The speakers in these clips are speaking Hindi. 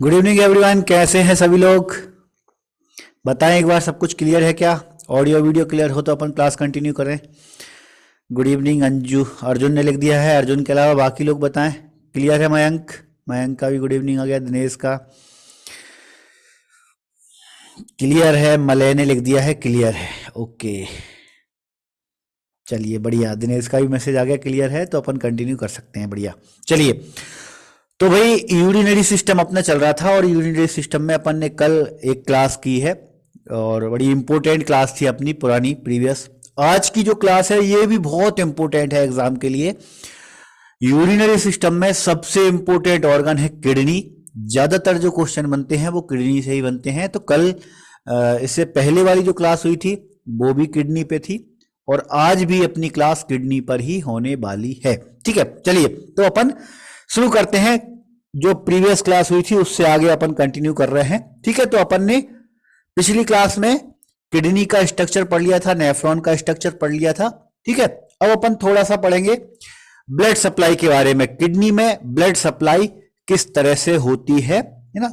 गुड इवनिंग एवरीवन, कैसे हैं सभी लोग? बताएं एक बार, सब कुछ क्लियर है क्या? ऑडियो वीडियो क्लियर हो तो अपन क्लास कंटिन्यू करें। गुड इवनिंग अंजू, अर्जुन ने लिख दिया है। अर्जुन के अलावा बाकी लोग बताएं क्लियर है। मयंक, मयंक का भी गुड इवनिंग आ गया। दिनेश का क्लियर है। मलय ने लिख दिया है क्लियर है। ओके, चलिए बढ़िया। दिनेश का भी मैसेज आ गया क्लियर है, तो अपन कंटिन्यू कर सकते हैं। बढ़िया, चलिए। तो भाई यूरिनरी सिस्टम अपना चल रहा था और यूरिनरी सिस्टम में अपन ने कल एक क्लास की है और बड़ी इंपॉर्टेंट क्लास थी अपनी पुरानी प्रीवियस। आज की जो क्लास है ये भी बहुत इंपॉर्टेंट है एग्जाम के लिए। यूरिनरी सिस्टम में सबसे इंपॉर्टेंट ऑर्गन है किडनी। ज्यादातर जो क्वेश्चन बनते हैं वो किडनी से ही बनते हैं। तो कल इससे पहले वाली जो क्लास हुई थी वो भी किडनी पे थी और आज भी अपनी क्लास किडनी पर ही होने वाली है। ठीक है, चलिए तो अपन शुरू करते हैं। जो प्रीवियस क्लास हुई थी उससे आगे अपन कंटिन्यू कर रहे हैं। ठीक है, तो अपन ने पिछली क्लास में किडनी का स्ट्रक्चर पढ़ लिया था, नेफ्रॉन का स्ट्रक्चर पढ़ लिया था। ठीक है, अब अपन थोड़ा सा पढ़ेंगे ब्लड सप्लाई के बारे में। किडनी में ब्लड सप्लाई किस तरह से होती है ना।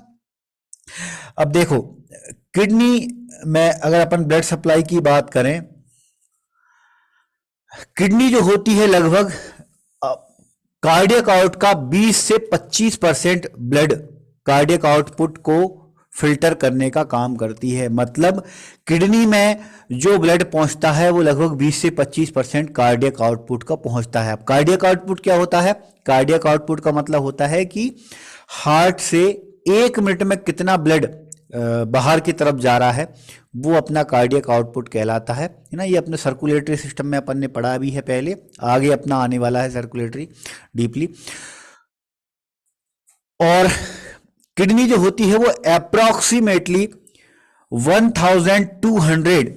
अब देखो, किडनी में अगर अपन ब्लड सप्लाई की बात करें, किडनी जो होती है लगभग कार्डियक आउट का 20 से 25% ब्लड कार्डियक आउटपुट को फिल्टर करने का काम करती है। मतलब किडनी में जो ब्लड पहुंचता है वो लगभग 20 से 25% कार्डियक आउटपुट का पहुंचता है। अब कार्डियक आउटपुट क्या होता है? कार्डियक आउटपुट का मतलब होता है कि हार्ट से 1 मिनट में कितना ब्लड बाहर की तरफ जा रहा है, वो अपना कार्डियक आउटपुट कहलाता है ना। ये अपने सर्कुलेटरी सिस्टम में अपन ने पढ़ा भी है पहले, आगे अपना आने वाला है सर्कुलेटरी डीपली। और किडनी जो होती है वो approximately 1200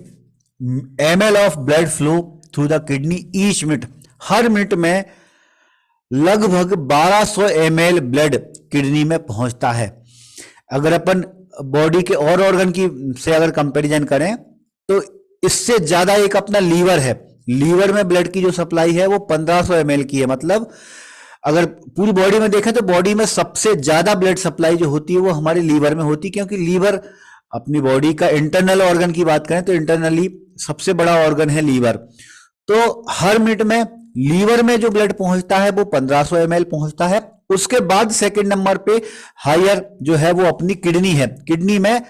ml of blood flow through the kidney each minute. Her minute में लगभग 1200 ml ब्लड किडनी में पहुंचता है। अगर अपन बॉडी के और ऑर्गन की से अगर कंपैरिजन करें तो इससे ज्यादा एक अपना लीवर है। लीवर में ब्लड की जो सप्लाई है वो 1500 ml की है। मतलब अगर पूरी बॉडी में देखें तो बॉडी में सबसे ज्यादा ब्लड सप्लाई जो होती है वो हमारे लीवर में होती है, क्योंकि लीवर अपनी बॉडी का इंटरनल ऑर्गन की बात करें तो इंटरनली सबसे बड़ा ऑर्गन है लीवर। तो हर मिनट में लीवर में जो ब्लड पहुंचता है वो 1500 ml पहुंचता है। उसके बाद सेकंड नंबर पे हायर जो है वो अपनी किडनी है। किडनी में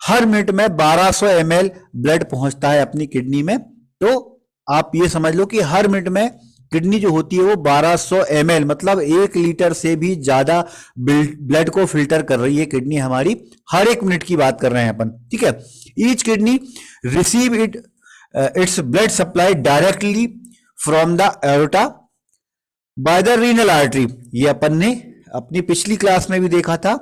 हर मिनट में 1200 ml ब्लड पहुंचता है अपनी किडनी में। तो आप ये समझ लो कि हर मिनट में किडनी जो होती है वो 1200 ml मतलब 1 लीटर से भी ज्यादा ब्लड को फिल्टर कर रही है किडनी हमारी। हर 1 मिनट की बात कर रहे हैं अपन। ठीक है, each kidney receive its blood supply directly from the aorta by the renal artery. ये अपन ने अपनी पिछली क्लास में भी देखा था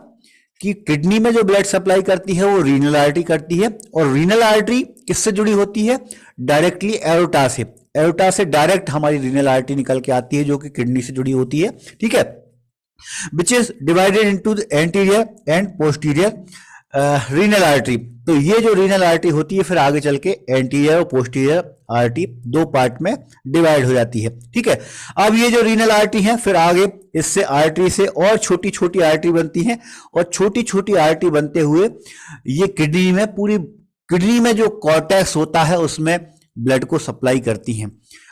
कि किडनी में जो ब्लड सप्लाई करती है वो रीनल आर्टरी करती है। और रीनल आर्टरी किससे जुड़ी होती है? डायरेक्टली एरोटा से। एरोटा से डायरेक्ट हमारी रीनल आर्टरी निकल के आती है जो कि किडनी से जुड़ी होती है। ठीक है, which is divided into the anterior and posterior renal artery. तो ये जो रीनल आर्टरी होती है फिर आगे चल के एंटीरियर और पोस्टीरियर आर्टरी 2 पार्ट में डिवाइड हो जाती है। ठीक है, अब ये जो रीनल आर्टरी है फिर आगे इससे आर्टरी से और छोटी छोटी आर्टरी बनती है और छोटी छोटी आर्टरी बनते हुए ये किडनी में पूरी किडनी में जो कॉर्टेक्स होता है उसमें ब्लड को सप्लाई करती हैं।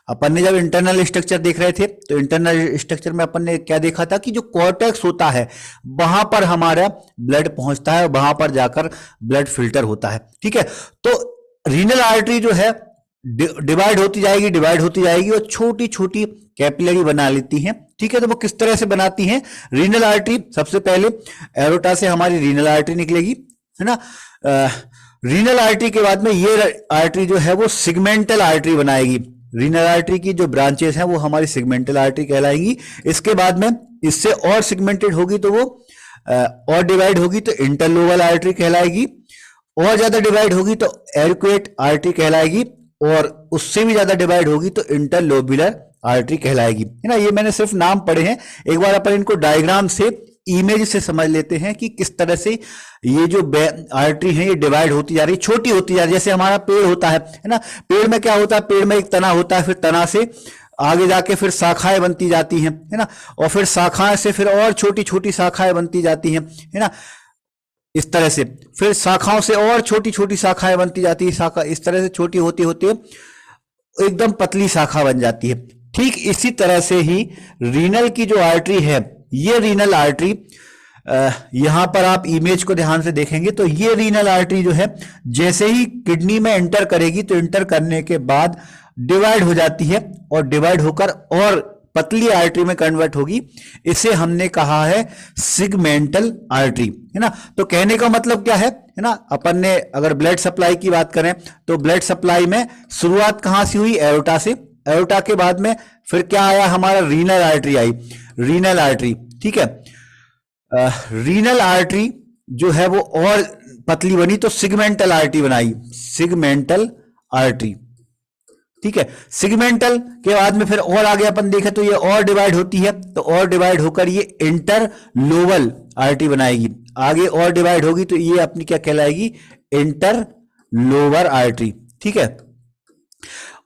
अपन ने जब इंटरनल स्ट्रक्चर देख रहे थे तो इंटरनल स्ट्रक्चर में अपन ने क्या देखा था कि जो कॉर्टेक्स होता है वहां पर हमारा ब्लड पहुंचता है, वहां पर जाकर ब्लड फिल्टर होता है। ठीक है, तो रीनल आर्टरी जो है डिवाइड होती जाएगी और छोटी छोटी कैपिलरी बना लेती हैं। ठीक है, तो वो किस तरह से बनाती हैं? रीनल आर्टरी सबसे पहले एरोटा से हमारी रीनल आर्टरी निकलेगी, है ना। रीनल आर्टरी के बाद में ये आर्टरी जो है वो सिगमेंटल आर्टरी बनाएगी। रीनल आर्टरी की जो ब्रांचेस हैं वो हमारी सिगमेंटल आर्टरी कहलाएंगी। इसके बाद में इससे और सिगमेंटेड होगी तो वो और डिवाइड होगी तो इंटरलोबल आर्टरी कहलाएगी। और ज्यादा डिवाइड होगी तो एरिक्वेट आर्टरी कहलाएगी और उससे भी ज्यादा डिवाइड होगी तो इंटरलोबुलर आर्टरी कहलाएगी, है ना। ये मैंने सिर्फ नाम पढ़े हैं, एक बार अपन इनको डायग्राम से इमेज से समझ लेते हैं कि किस तरह से ये जो आर्टरी है ये डिवाइड होती जा रही, छोटी होती जा रही। जैसे हमारा पेड़ होता है ना, पेड़ में क्या होता है? पेड़ में एक तना होता है, फिर तना से आगे जाके फिर शाखाएं बनती जाती हैं, है ना। और फिर शाखाएं से फिर और छोटी छोटी शाखाएं बनती जाती हैं, है ना। इस तरह से, फिर शाखाओं से और छोटी छोटी शाखाएं बनती जाती है, शाखा इस तरह से छोटी होती होती एकदम पतली शाखा बन जाती है। ठीक इसी तरह से ही रीनल की जो आर्टरी है, ये रीनल आर्टरी, यहां पर आप इमेज को ध्यान से देखेंगे तो ये रीनल आर्टरी जो है जैसे ही किडनी में एंटर करेगी तो एंटर करने के बाद डिवाइड हो जाती है और डिवाइड होकर और पतली आर्टरी में कन्वर्ट होगी। इसे हमने कहा है सिगमेंटल आर्टरी, है ना। तो कहने का मतलब क्या है ना, अपन ने अगर ब्लड सप्लाई की बात करें तो ब्लड सप्लाई में शुरुआत कहां से हुई, एओर्टा से। एओर्टा के बाद में फिर क्या आया, हमारा रीनल आर्टरी आई, रीनल आर्टरी, ठीक है। रीनल आर्टरी जो है वो और पतली बनी तो सिगमेंटल आर्टरी बनाई, सिगमेंटल आर्टरी, ठीक है। सिगमेंटल के बाद में फिर और आगे अपन देखें तो ये और डिवाइड होती है, तो और डिवाइड होकर ये इंटरलोबल आर्टरी बनाएगी, आगे और डिवाइड होगी तो ये अपनी क्या कहलाएगी, इंटरलोबर आर्टरी, ठीक है।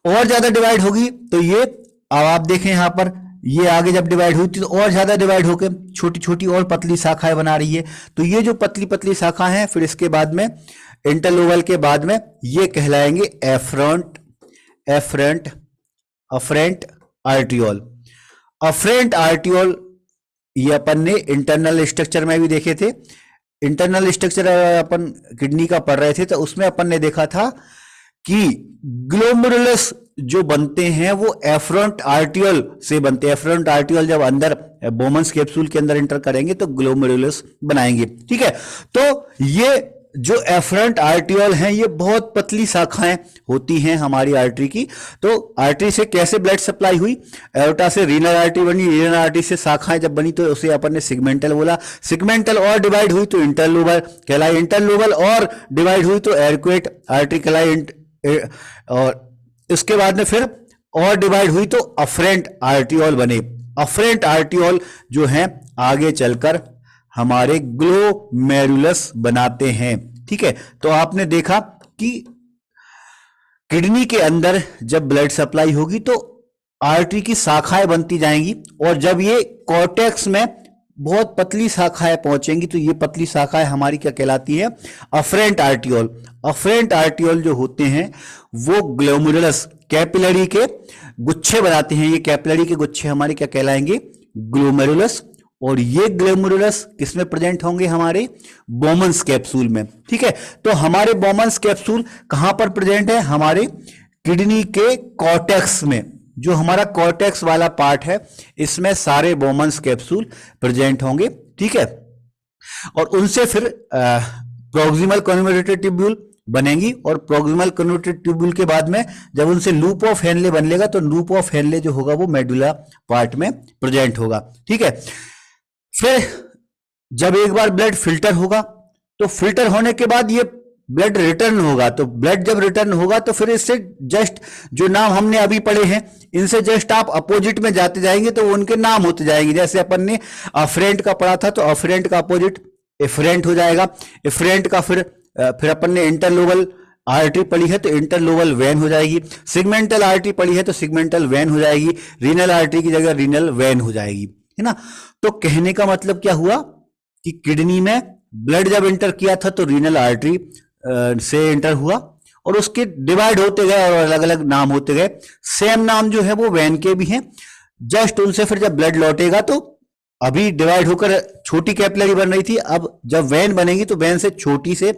और ज्यादा डिवाइड होगी तो ये, अब आप देखें यहां पर ये आगे जब डिवाइड हुई थी तो और ज्यादा डिवाइड होकर छोटी छोटी और पतली शाखाएं बना रही है, तो ये जो पतली पतली शाखा है फिर इसके बाद में इंटरलोबल के बाद में ये कहलाएंगे एफरेंट आर्टियोल। अफरेंट आर्टियोल ये अपन ने इंटरनल स्ट्रक्चर में भी देखे थे। इंटरनल स्ट्रक्चर अपन किडनी का पढ़ रहे थे तो उसमें अपन ने देखा था कि ग्लोमेरुलस जो बनते हैं वो एफरेंट आर्टियोल से बनते हैं। एफरेंट आर्टियोल जब अंदर बोमन्स कैप्सूल के अंदर एंटर करेंगे तो ग्लोमेरुलस बनाएंगे, ठीक है। तो ये जो एफरेंट आर्टियोल हैं ये बहुत पतली शाखाएं होती हैं हमारी आर्टरी की। तो आर्टरी से कैसे ब्लड सप्लाई हुई, एओर्टा से रीनल आर्टरी बनी, रीनल आर्टरी से शाखाएं जब बनी तो उसे अपन ने सिगमेंटल बोला, सिगमेंटल और डिवाइड हुई तो इंटरलोबल कहलाई, इंटरलोबल और डिवाइड हुई तो एरक्वेट आर्टरी कहलाई, और इसके बाद में फिर और डिवाइड हुई तो अफरेंट आर्टियोल बने। अफरेंट आर्टियोल जो हैं आगे चलकर हमारे ग्लोमेरुलस बनाते हैं, ठीक है। तो आपने देखा कि किडनी के अंदर जब ब्लड सप्लाई होगी तो आर्टरी की शाखाएं बनती जाएंगी और जब ये कॉर्टेक्स में बहुत पतली शाखाएं पहुंचेंगी तो ये पतली शाखाएं हमारी क्या कहलाती है, अफरेंट आर्टियोल। अफरेंट आर्टियोल जो होते हैं वो ग्लोमेरुलस कैपिलरी के गुच्छे बनाते हैं। ये कैपिलरी के गुच्छे हमारे क्या कहलाएंगे, ग्लोमेरुलस। और ये ग्लोमेरुलस किसमें प्रेजेंट होंगे, हमारे बोमन्स कैप्सूल में, ठीक है। तो हमारे बोमन्स कैप्सूल कहां पर प्रेजेंट है, हमारे किडनी के कॉर्टेक्स में। जो हमारा कॉर्टेक्स वाला पार्ट है इसमें सारे बोमन्स कैप्सूल प्रेजेंट होंगे, ठीक है। और उनसे फिर प्रोक्सिमल कन्वर्टेड ट्यूब्यूल बनेंगी और प्रोक्सिमल कन्वर्टेड ट्यूब्यूल के बाद में जब उनसे लूप ऑफ हेनले बनेगा तो लूप ऑफ हेनले जो होगा वो मेडुला पार्ट में प्रेजेंट होगा, ठीक है। फिर जब एक बार ब्लड फिल्टर होगा तो फिल्टर होने के बाद ये ब्लड रिटर्न होगा, तो ब्लड जब रिटर्न होगा तो फिर इससे जस्ट जो नाम हमने अभी पढ़े हैं इनसे जस्ट आप अपोजिट में जाते जाएंगे तो उनके नाम होते जाएंगे। जैसे अपन ने अफरेंट का पढ़ा था तो अफरेंट का अपोजिट एफरेंट हो जाएगा, एफरेंट का फिर अपन ने इंटरलोबल आर्टरी पढ़ी है तो इंटरलोबल वेन हो जाएगी, सिगमेंटल आर्टरी पढ़ी है तो सिगमेंटल वेन हो जाएगी, रीनल आर्टरी की जगह रीनल वेन हो जाएगी, है ना। तो कहने का मतलब क्या हुआ कि किडनी में ब्लड जब एंटर किया था तो रीनल आर्टरी से एंटर हुआ और उसके डिवाइड होते गए और अलग अलग नाम होते गए। सेम नाम जो है वो वेन के भी हैं, जस्ट उनसे फिर जब ब्लड लौटेगा तो अभी डिवाइड होकर छोटी कैपिलरी बन रही थी, अब जब वेन बनेगी तो वेन से छोटी से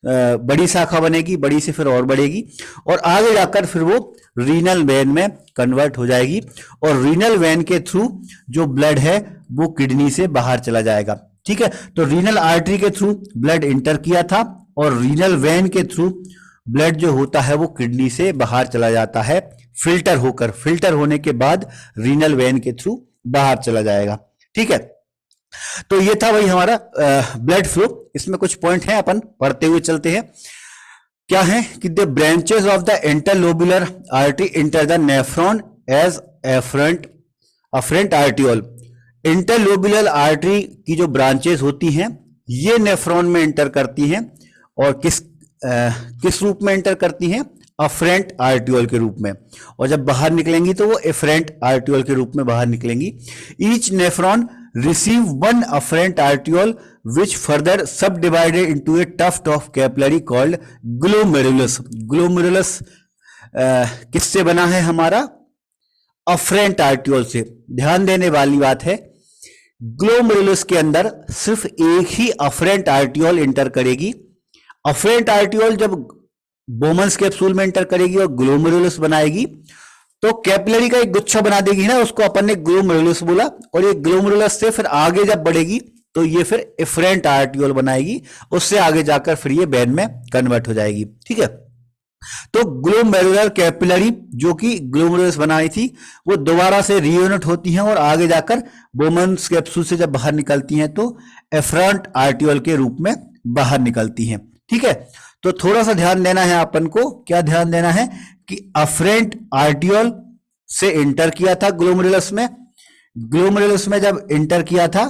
बड़ी शाखा बनेगी, बड़ी से फिर और बढ़ेगी और आगे जाकर फिर वो रीनल वेन में कन्वर्ट हो जाएगी और रीनल वेन के थ्रू जो ब्लड है वो किडनी से बाहर चला जाएगा, ठीक है। तो रीनल आर्टरी के थ्रू ब्लड इंटर किया था और रीनल वेन के थ्रू ब्लड जो होता है वो किडनी से बाहर चला जाता है फिल्टर होकर, फिल्टर होने के बाद रीनल वेन के थ्रू बाहर चला जाएगा, ठीक है। तो ये था वही हमारा ब्लड फ्लो। इसमें कुछ पॉइंट हैं अपन पढ़ते हुए चलते हैं। क्या है कि the branches of the interlobular artery enter the nephron as afferent arteriole. Interlobular artery की जो ब्रांचेस होती हैं ये नेफ्रॉन में एंटर करती हैं और किस रूप में एंटर करती हैं, अफरेंट आर्टियोल के रूप में, और जब बाहर निकलेंगी तो वो एफरेंट आर्टियोल के रूप में बाहर निकलेंगी। Each nephron receive one afferent arteriole which further subdivided into a tuft of capillary called glomerulus. glomerulus किससे बना है हमारा? अफरेंट आर्टियोल से। ध्यान देने वाली बात है, ग्लोमेरुलस के अंदर सिर्फ एक ही अफरेंट आर्टियोल इंटर करेगी। अफरेंट आर्टियोल जब बोमन्स कैप्सूल में इंटर करेगी और ग्लोमेरुलस बनाएगी तो कैपिलरी का एक गुच्छा बना देगी ना, उसको अपन ने ग्लोमेरुलस बोला। और ये ग्लोमेरुलस से फिर आगे जब बढ़ेगी तो ये फिर एफरेंट आर्टियोल बनाएगी, उससे आगे जाकर फिर ये वेन में कन्वर्ट हो जाएगी। ठीक है, तो ग्लोमेरुलर कैपिलरी जो कि ग्लोमेरुलस बनाई थी वो दोबारा से रीयूनिट होती हैं और आगे जाकर बोमन्स कैप्सूल से जब बाहर निकलती हैं तो एफरेंट आर्टियोल के रूप में बाहर निकलती हैं। ठीक है, तो थोड़ा सा ध्यान देना है अपन को। क्या ध्यान देना है कि अफरेंट आर्टियोल से इंटर किया था ग्लोमेरुलस में, ग्लोमेरुलस में जब इंटर किया था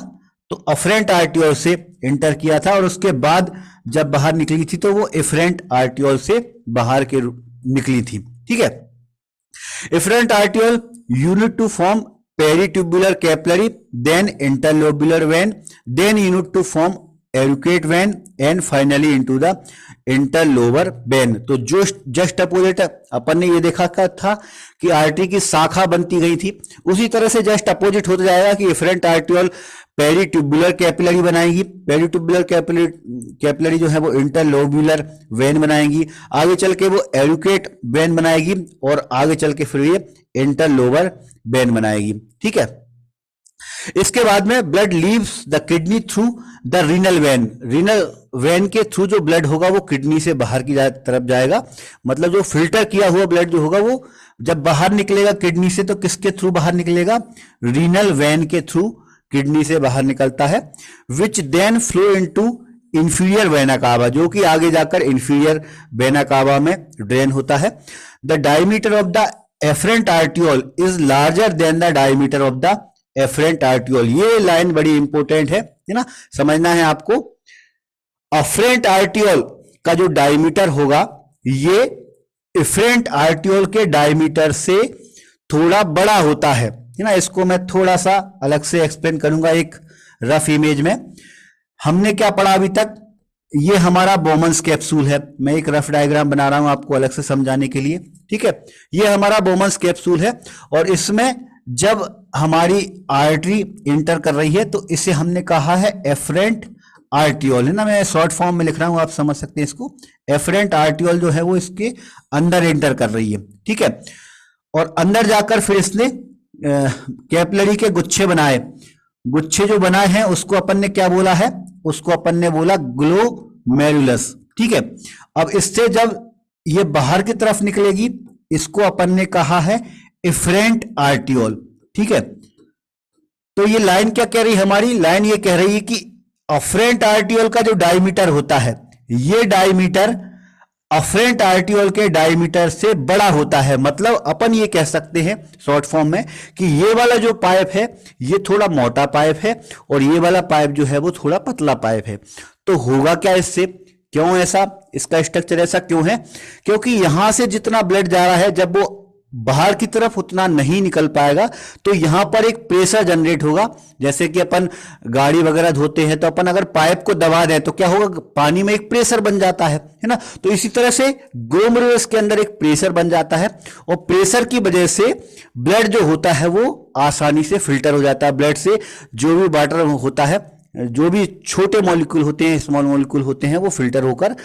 तो अफरेंट आर्टियोल से इंटर किया था और उसके बाद जब बाहर निकली थी तो वो एफरेंट आर्टियोल से बाहर के निकली थी। ठीक है, efferent arteriole unite to form peritubular capillary, then interlobular vein, then unite to form arcuate vein and finally into the interlobar vein. तो जो जस्ट अपोजिट अपन ने ये देखा था कि आर्टरी की शाखा बनती गई थी, उसी तरह से जस्ट अपोजिट होता जाएगा कि एफरेंट आर्टियोल पेरिट्यूबुलर कैपिलरी बनाएगी, पेरिट्यूबुलर कैपिलरी जो है वो इंटरलोबुलर वेन बनाएगी, आगे चल के वो एरुकेट वेन बनाएगी और आगे चल के फिर ये इंटरलोबर वेन बनाएगी। ठीक है, इसके बाद में blood leaves the kidney through the renal vein. Renal vein के थ्रू जो ब्लड होगा वो किडनी से बाहर की तरफ जाएगा, मतलब जो फिल्टर किया हुआ ब्लड जो होगा वो जब बाहर निकलेगा किडनी से तो किसके थ्रू बाहर निकलेगा? रीनल वेन के थ्रू किडनी से बाहर निकलता है, which then flow into inferior vena cava, जो कि आगे जाकर इंफीरियर वेना कावा में ड्रेन होता है। The diameter of the efferent arteriole is larger than the diameter of the efferent arteriole. ये लाइन बड़ी इंपॉर्टेंट है ना, समझना है आपको। अफरेंट आर्टियोल का जो डायमीटर होगा ये एफरेंट आर्टियोल के डायमीटर से थोड़ा बड़ा होता है ना। इसको मैं थोड़ा सा अलग से एक्सप्लेन करूंगा एक रफ इमेज में। हमने क्या पढ़ा अभी तक? ये हमारा बोमन्स कैप्सूल है, मैं एक रफ डायग्राम बना रहा हूं आपको अलग से समझाने के लिए। ठीक है, ये हमारा बोमन्स कैप्सूल है और इसमें जब हमारी आर्टरी इंटर कर रही है तो इसे हमने कहा है एफरेंट आर्टियोल, है ना। मैं शॉर्ट फॉर्म में लिख रहा हूं, आप समझ सकते हैं इसको। एफरेंट आर्टियोल जो है वो इसके अंदर इंटर कर रही है। ठीक है, और अंदर जाकर फिर इसने कैपिलरी के गुच्छे बनाए। गुच्छे जो बनाए हैं उसको अपन ने क्या बोला है? उसको अपन ने बोला ग्लोमेरुलस। ठीक है, अब इससे जब ये बाहर की तरफ निकलेगी इसको अपन ने कहा है एफरेंट आर्टियोल। ठीक है, तो ये लाइन क्या कह रही है? हमारी लाइन ये कह रही है कि अफरेंट आर्टियोल का जो डायमीटर होता है ये डायमीटर अफरेंट आर्टियोल के डायमीटर से बड़ा होता है। मतलब अपन ये कह सकते हैं शॉर्ट फॉर्म में कि ये वाला जो पाइप है ये थोड़ा मोटा पाइप है और ये वाला पाइप जो है वो थोड़ा पतला पाइप है। तो होगा क्या इससे? क्यों ऐसा? इसका स्ट्रक्चर ऐसा क्यों है? क्योंकि यहां से जितना ब्लड जा रहा है जब वो बाहर की तरफ उतना नहीं निकल पाएगा तो यहां पर एक प्रेशर जनरेट होगा। जैसे कि अपन गाड़ी वगैरह धोते हैं तो अपन अगर पाइप को दबा दें तो क्या होगा? पानी में एक प्रेशर बन जाता है ना। तो इसी तरह से ग्लोमेरुलस के अंदर एक प्रेशर बन जाता है और प्रेशर की वजह से ब्लड जो होता है वो आसानी से फिल्टर हो जाता है। ब्लड से जो भी वाटर होता है, जो भी छोटे मॉलिक्यूल होते हैं, स्मॉल मॉलिक्यूल होते हैं, वो फिल्टर होकर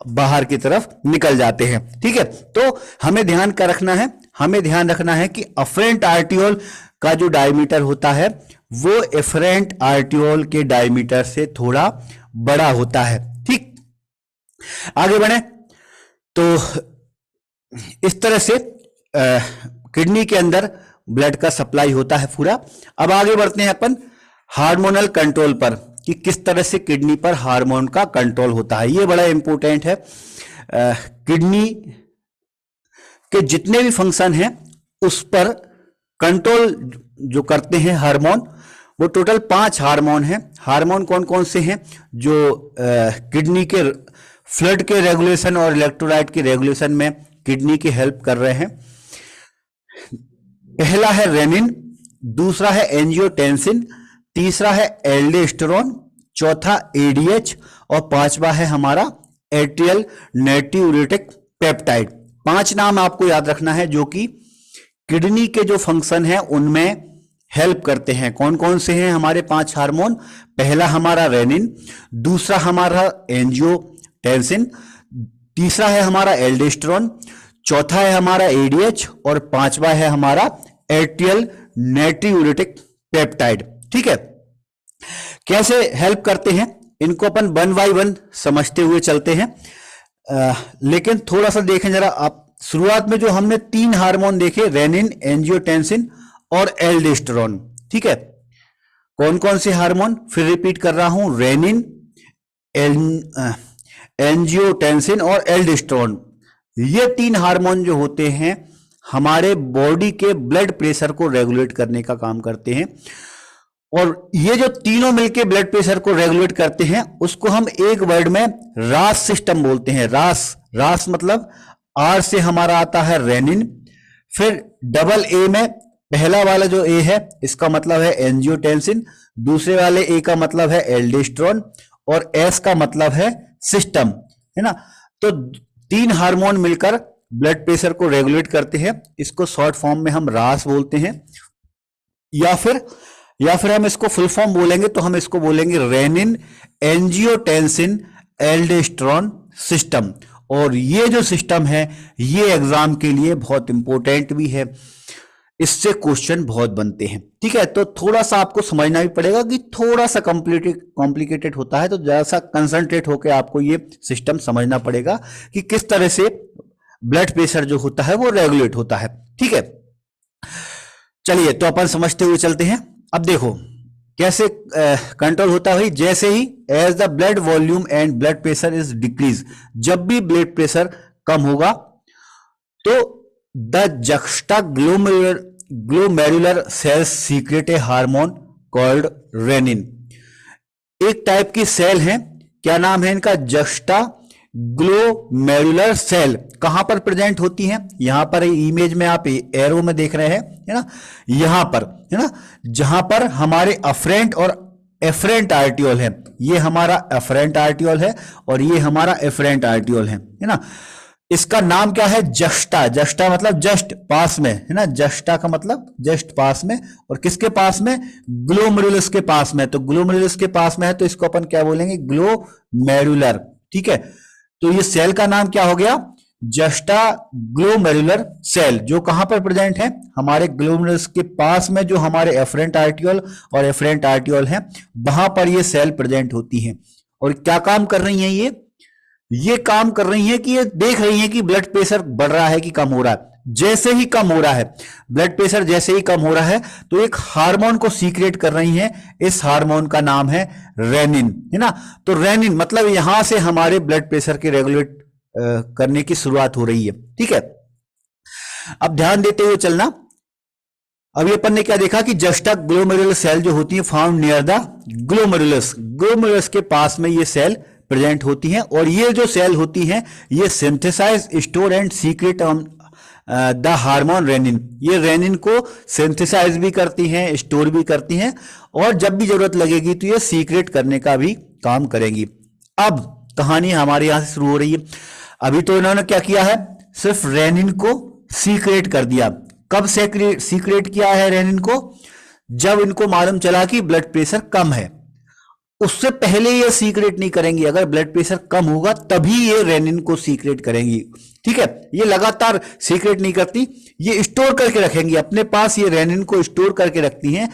बाहर की तरफ निकल जाते हैं। ठीक है, तो हमें ध्यान क्या रखना है? हमें ध्यान रखना है कि अफरेंट आर्टियोल का जो डायमीटर होता है वो एफरेंट आर्टियोल के डायमीटर से थोड़ा बड़ा होता है। ठीक, आगे बढ़े तो इस तरह से किडनी के अंदर ब्लड का सप्लाई होता है पूरा। अब आगे बढ़ते हैं अपन हार्मोनल कंट्रोल पर कि किस तरह से किडनी पर हार्मोन का कंट्रोल होता है। ये बड़ा इंपॉर्टेंट है। किडनी के जितने भी फंक्शन हैं उस पर कंट्रोल जो करते हैं हार्मोन, वो टोटल 5 हार्मोन हैं। हार्मोन कौन कौन से हैं? जो किडनी के फ्लड के रेगुलेशन और इलेक्ट्रोलाइट के रेगुलेशन में किडनी की हेल्प कर रहे हैं। पहला है रेनिन, दूसरा है एंजियोटेंसिन, तीसरा है एल्डोस्टेरोन, चौथा एडीएच और पांचवा है हमारा एट्रियल नाइट्रियूरेटिक पेप्टाइड। 5 नाम आपको याद रखना है जो कि किडनी के जो फंक्शन है उनमें हेल्प करते हैं। कौन कौन से हैं हमारे 5 हार्मोन? पहला हमारा रेनिन, दूसरा हमारा एंजियोटेंसिन, तीसरा है हमारा एल्डोस्टेरोन, चौथा है हमारा एडीएच और पांचवा है हमारा एट्रियल नाइट्रियूरेटिक पेप्टाइड। ठीक है, कैसे हेल्प करते हैं इनको अपन 1 बाय 1 समझते हुए चलते हैं। लेकिन थोड़ा सा देखें जरा आप, शुरुआत में जो हमने 3 हार्मोन देखे, रेनिन, एंजियोटेंसिन और एल्डोस्टेरोन। ठीक है, कौन कौन से हार्मोन? फिर रिपीट कर रहा हूं, रेनिन, एंजियोटेंसिन और एल्डोस्टेरोन। ये 3 हार्मोन जो होते हैं हमारे बॉडी के ब्लड प्रेशर को रेगुलेट करने का काम करते हैं। और ये जो तीनों मिलके ब्लड प्रेशर को रेगुलेट करते हैं उसको हम एक वर्ड में रास सिस्टम बोलते हैं। रास मतलब आर से हमारा आता है रेनिन, फिर डबल ए में पहला वाला जो ए है इसका मतलब है एंजियोटेंसिन, दूसरे वाले ए का मतलब है एल्डोस्टेरोन और एस का मतलब है सिस्टम, है ना। तो 3 हार्मोन मिलकर ब्लड प्रेशर को रेगुलेट करते हैं। इसको शॉर्ट फॉर्म में हम रास बोलते हैं, या फिर हम इसको फुल फॉर्म बोलेंगे तो हम इसको बोलेंगे रेनिन एंजियोटेंसिन एल्डोस्टेरोन सिस्टम। और ये जो सिस्टम है ये एग्जाम के लिए बहुत इंपॉर्टेंट भी है, इससे क्वेश्चन बहुत बनते हैं। ठीक है, तो थोड़ा सा आपको समझना भी पड़ेगा कि थोड़ा सा कॉम्प्लिकेटेड होता है, तो जरा सा कंसंट्रेट होकर आपको ये सिस्टम समझना पड़ेगा कि किस तरह से ब्लड प्रेशर जो होता है वो रेगुलेट होता है। ठीक है, चलिए तो अपन समझते हुए चलते हैं। अब देखो कैसे कंट्रोल होता है। जैसे ही as the blood volume and blood pressure is decrease, जब भी ब्लड प्रेशर कम होगा तो the juxtaglomerular cells secrete a hormone called renin. एक टाइप की सेल है, क्या नाम है इनका? Juxtaglomerular cell. कहां पर प्रेजेंट होती हैं? यहां पर इमेज में आप एरो में देख रहे हैं, है ना, यहां पर, है ना, जहां पर हमारे अफरेंट और एफरेंट आर्टियोल है। ये हमारा एफरेंट आर्टियोल है और ये हमारा एफरेंट आर्टियोल है ना। इसका नाम क्या है? जस्टा। जस्टा मतलब जस्ट पास में, है ना, जस्टा का मतलब जस्ट पास में। और किसके पास में? ग्लोमेरुलस के पास में। तो ग्लोमेरुलस के पास में है तो इसको अपन क्या बोलेंगे? ग्लोमेरुलर। ठीक है, तो ये सेल का नाम क्या हो गया? जस्टा ग्लोमेरुलर सेल, जो कहां पर प्रेजेंट है? हमारे ग्लोमेरुलस के पास में, जो हमारे एफरेंट आर्टियोल और एफरेंट आर्टियोल है वहां पर ये सेल प्रेजेंट होती हैं। और क्या काम कर रही हैं ये काम कर रही है कि ये देख रही है कि ब्लड प्रेशर बढ़ रहा है कि कम हो रहा है। जैसे ही कम हो रहा है ब्लड प्रेशर, जैसे ही कम हो रहा है तो एक हार्मोन को सीक्रेट कर रही है। इस हार्मोन का नाम है रेनिन, है ना। तो रेनिन मतलब यहां से हमारे ब्लड प्रेशर के रेगुलेट करने की शुरुआत हो रही है। ठीक है, अब ध्यान देते हुए चलना। अभी अपन ने क्या देखा कि जस्टा ग्लोमेरुलर सेल जो होती है फाउंड नियर द ग्लोमेरुलस के पास में ये सेल प्रेजेंट होती हैं। और ये जो सेल होती हैं ये synthesize, store and secrete the hormone renin. ये रेनिन को सिंथेसाइज भी करती हैं, स्टोर भी करती हैं और जब भी जरूरत लगेगी तो ये सीक्रेट करने का भी काम करेंगी। अब कहानी हमारे यहां से शुरू हो रही है। अभी तो इन्होंने क्या किया है? सिर्फ रेनिन को सीक्रेट कर दिया। कब सीक्रेट किया है रेनिन को? जब इनको मालूम चला कि ब्लड प्रेशर कम है। उससे पहले ये सीक्रेट नहीं करेंगी। अगर ब्लड प्रेशर कम होगा तभी ये रेनिन को सीक्रेट करेंगी। ठीक है, ये लगातार सीक्रेट नहीं करती, ये स्टोर करके रखेंगी अपने पास। ये रेनिन को स्टोर करके रखती हैं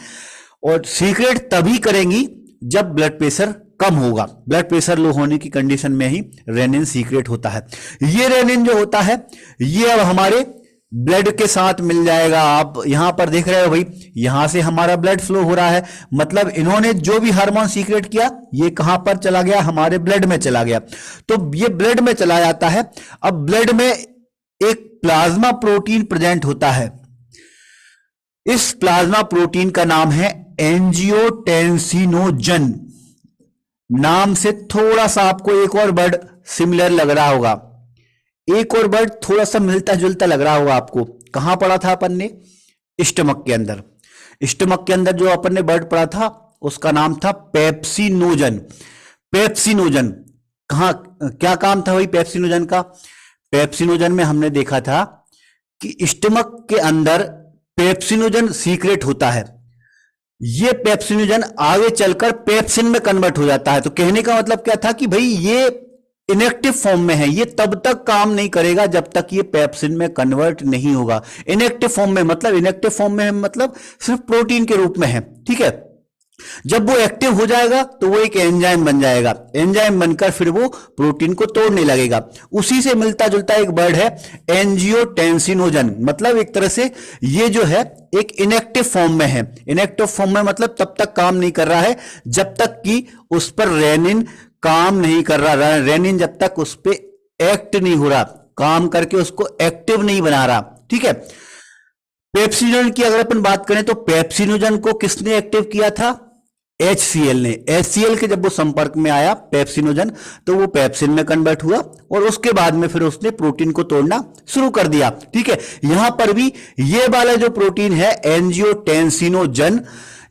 और सीक्रेट तभी करेंगी जब ब्लड प्रेशर कम होगा। ब्लड प्रेशर लो होने की कंडीशन में ही रेनिन सीक्रेट होता है। ये रेनिन जो होता है ये अब हमारे ब्लड के साथ मिल जाएगा। आप यहां पर देख रहे हो भाई, यहां से हमारा ब्लड फ्लो हो रहा है, मतलब इन्होंने जो भी हार्मोन सीक्रेट किया ये कहां पर चला गया? हमारे ब्लड में चला गया। तो ये ब्लड में चला जाता है। अब ब्लड में एक प्लाज्मा प्रोटीन प्रेजेंट होता है। इस प्लाज्मा प्रोटीन का नाम है एंजियोटेंसिनोजन। नाम से थोड़ा सा आपको एक और वर्ड सिमिलर लग रहा होगा, एक और वर्ड थोड़ा सा मिलता जुलता लग रहा होगा आपको। कहां पढ़ा था अपन ने? स्टमक के अंदर। स्टमक के अंदर जो अपन ने वर्ड पढ़ा था उसका नाम था पेप्सिनोजन। पेप्सिनोजन कहाँ, क्या काम था भाई पेप्सिनोजन का? पेप्सिनोजन में हमने देखा था कि स्टमक के अंदर पेप्सिनोजन सीक्रेट होता है। ये पेप्सिनोजन आगे चलकर पेप्सिन में कन्वर्ट हो जाता है। तो कहने का मतलब क्या था कि भाई ये इनएक्टिव फॉर्म में है, ये तब तक काम नहीं करेगा जब तक ये पेप्सिन में कन्वर्ट नहीं होगा। इनएक्टिव फॉर्म में मतलब, इनएक्टिव फॉर्म में मतलब सिर्फ प्रोटीन के रूप में है, ठीक है। जब वो एक्टिव हो जाएगा तो वो एक एंजाइम बन जाएगा, एंजाइम बनकर फिर वो प्रोटीन को तोड़ने लगेगा। उसी से मिलता जुलता एक वर्ड है एंजियोटेंसिनोजन, मतलब एक तरह से ये जो है एक इनएक्टिव फॉर्म में है। इनएक्टिव फॉर्म में मतलब तब तक काम नहीं कर रहा है जब तक कि उस पर रेनिन काम नहीं कर रहा, रेनिन जब तक उस पर एक्ट नहीं हो रहा, काम करके उसको एक्टिव नहीं बना रहा, ठीक है। पेप्सिनोजन की अगर अपन बात करें तो पेप्सिनोजन को किसने एक्टिव किया था? HCl ने। HCl के जब वो संपर्क में आया पेप्सिनोजन तो वो पेप्सिन में कन्वर्ट हुआ और उसके बाद में फिर उसने प्रोटीन को तोड़ना शुरू कर दिया, ठीक है। यहां पर भी ये वाला जो प्रोटीन है एंजियोटेंसिनोजन,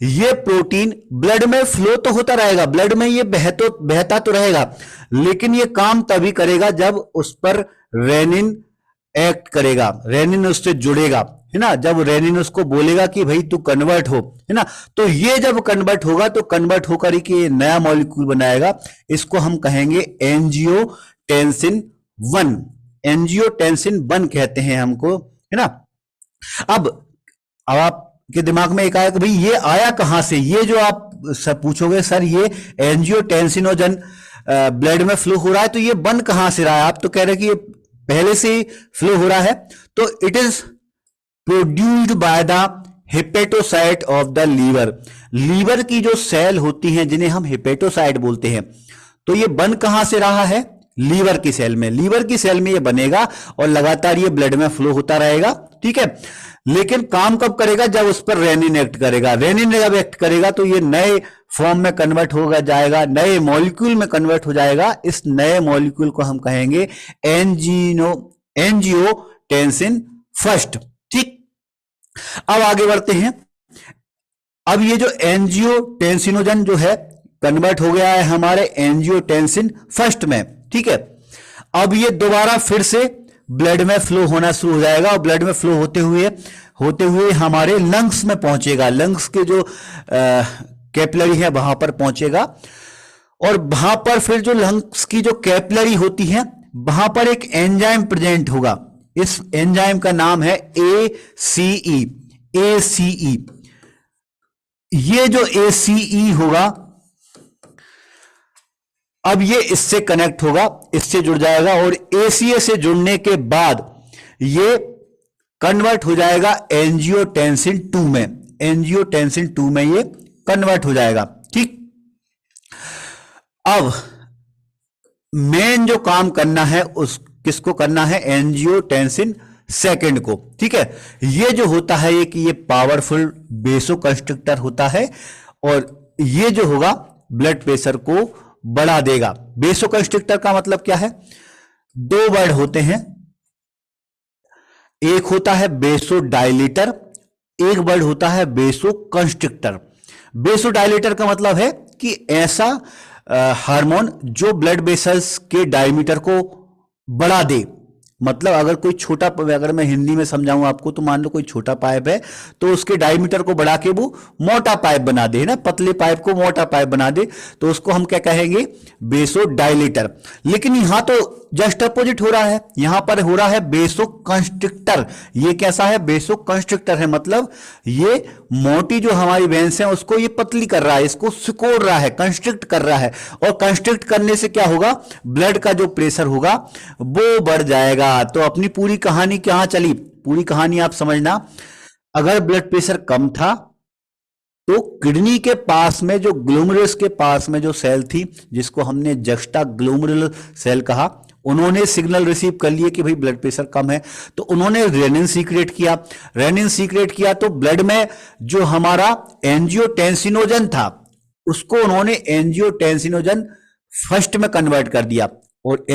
ये प्रोटीन ब्लड में फ्लो तो होता रहेगा, ब्लड में ये बहता तो रहेगा, लेकिन ये काम तभी करेगा जब उस पर रेनिन एक्ट करेगा, रेनिन उससे जुड़ेगा, है ना। जब रेनिन उसको बोलेगा कि भाई तू कन्वर्ट हो, है ना, तो ये जब कन्वर्ट होगा तो कन्वर्ट होकर ही कि नया मॉलिक्यूल बनाएगा। इसको हम कहेंगे एंजियोटेंसिन 1, एंजियोटेंसिन 1 कहते हैं हमको, है ना। अब आपके दिमाग में एक आया कि भाई ये आया कहां से? ये जो आप सब पूछोगे सर ये एंजियोटेंसिनोजन ब्लड में फ्लो हो रहा है तो ये बन कहां से रहा है? आप तो कह रहे हैं कि ये पहले से ही फ्लो हो रहा है। तो it is produced by the hepatocyte of the liver. Liver की जो सेल होती हैं जिन्हें हम हेपेटोसाइट बोलते हैं, तो ये बन कहां से रहा है? लीवर की सेल में। लीवर की सेल में ये बनेगा और लगातार ये ब्लड में फ्लो होता रहेगा, ठीक है। लेकिन काम कब करेगा? जब उस पर रेनिन एक्ट करेगा। रेनिन जब एक्ट करेगा तो ये नए फॉर्म में कन्वर्ट होगा जाएगा, नए मॉलिक्यूल में कन्वर्ट हो जाएगा। इस नए मॉलिक्यूल को हम कहेंगे एंजियोटेंसिन फर्स्ट, ठीक। अब आगे बढ़ते हैं। अब ये जो एंजियोटेंसिनोजन जो है कन्वर्ट हो गया है हमारे एंजियोटेंसिन फर्स्ट में, ठीक है। अब ये दोबारा फिर से ब्लड में फ्लो होना शुरू हो जाएगा और ब्लड में फ्लो होते हुए हमारे लंग्स में पहुंचेगा। लंग्स के जो कैपिलरी है वहां पर पहुंचेगा और वहां पर फिर जो लंग्स की जो कैपिलरी होती है वहां पर एक एंजाइम प्रेजेंट होगा। इस एंजाइम का नाम है ACE। ACE, ये जो ACE होगा अब ये इससे कनेक्ट होगा, इससे जुड़ जाएगा और ACE से जुड़ने के बाद ये कन्वर्ट हो जाएगा एंजियोटेंसिन 2 में। एंजियोटेंसिन 2 में ये कन्वर्ट हो जाएगा, ठीक। अब मेन जो काम करना है उस किसको करना है? एंजियोटेंसिन सेकंड को, ठीक है। ये जो होता है कि ये पावरफुल बेसोकंस्ट्रिक्टर होता है और ये जो होगा ब्लड प्रेशर को बढ़ा देगा। बेसोकंस्ट्रिक्टर का मतलब क्या है? दो वर्ड होते हैं, एक होता है बेसोडाइलेटर, एक वर्ड होता है बेसोकंस्ट्रिक्टर। बेसोडाइलेटर का मतलब है कि ऐसा हार्मोन जो ब्लड वेसल्स के डायमीटर को बढ़ा दे। मतलब अगर कोई छोटा, अगर मैं हिंदी में समझाऊं आपको तो मान लो कोई छोटा पाइप है तो उसके डायमीटर को बढ़ा के वो मोटा पाइप बना दे, ना, पतले पाइप को मोटा पाइप बना दे, तो उसको हम क्या कहेंगे? बेसोडाइलेटर। लेकिन यहां तो जस्ट अपोजिट हो रहा है, यहां पर हो रहा है बेसोकंस्ट्रिक्टर। ये कैसा है? बेसोकंस्ट्रिक्टर है, मतलब ये मोटी जो हमारी वेंस है उसको ये पतली कर रहा है, इसको सिकोड़ रहा है, कंस्ट्रिक्ट कर रहा है। और कंस्ट्रिक्ट करने से क्या होगा? ब्लड का जो प्रेशर होगा वो बढ़ जाएगा। तो अपनी पूरी कहानी कहां चली? पूरी कहानी आप समझना, अगर ब्लड प्रेशर कम था तो किडनी के पास में जो ग्लोमेरुलस के पास में जो सेल थी जिसको हमने जस्टा ग्लोमेरुलर सेल कहा, उन्होंने सिग्नल रिसीव कर लिए कि भाई ब्लड प्रेशर कम है, तो उन्होंने रेनिन सीक्रेट किया। रेनिन सीक्रेट किया तो ब्लड में जो हमारा एंजियोटेंसिनोजन था उसको उन्होंने एंजियोटेंसिनोजन फर्स्ट में कन्वर्ट कर दिया और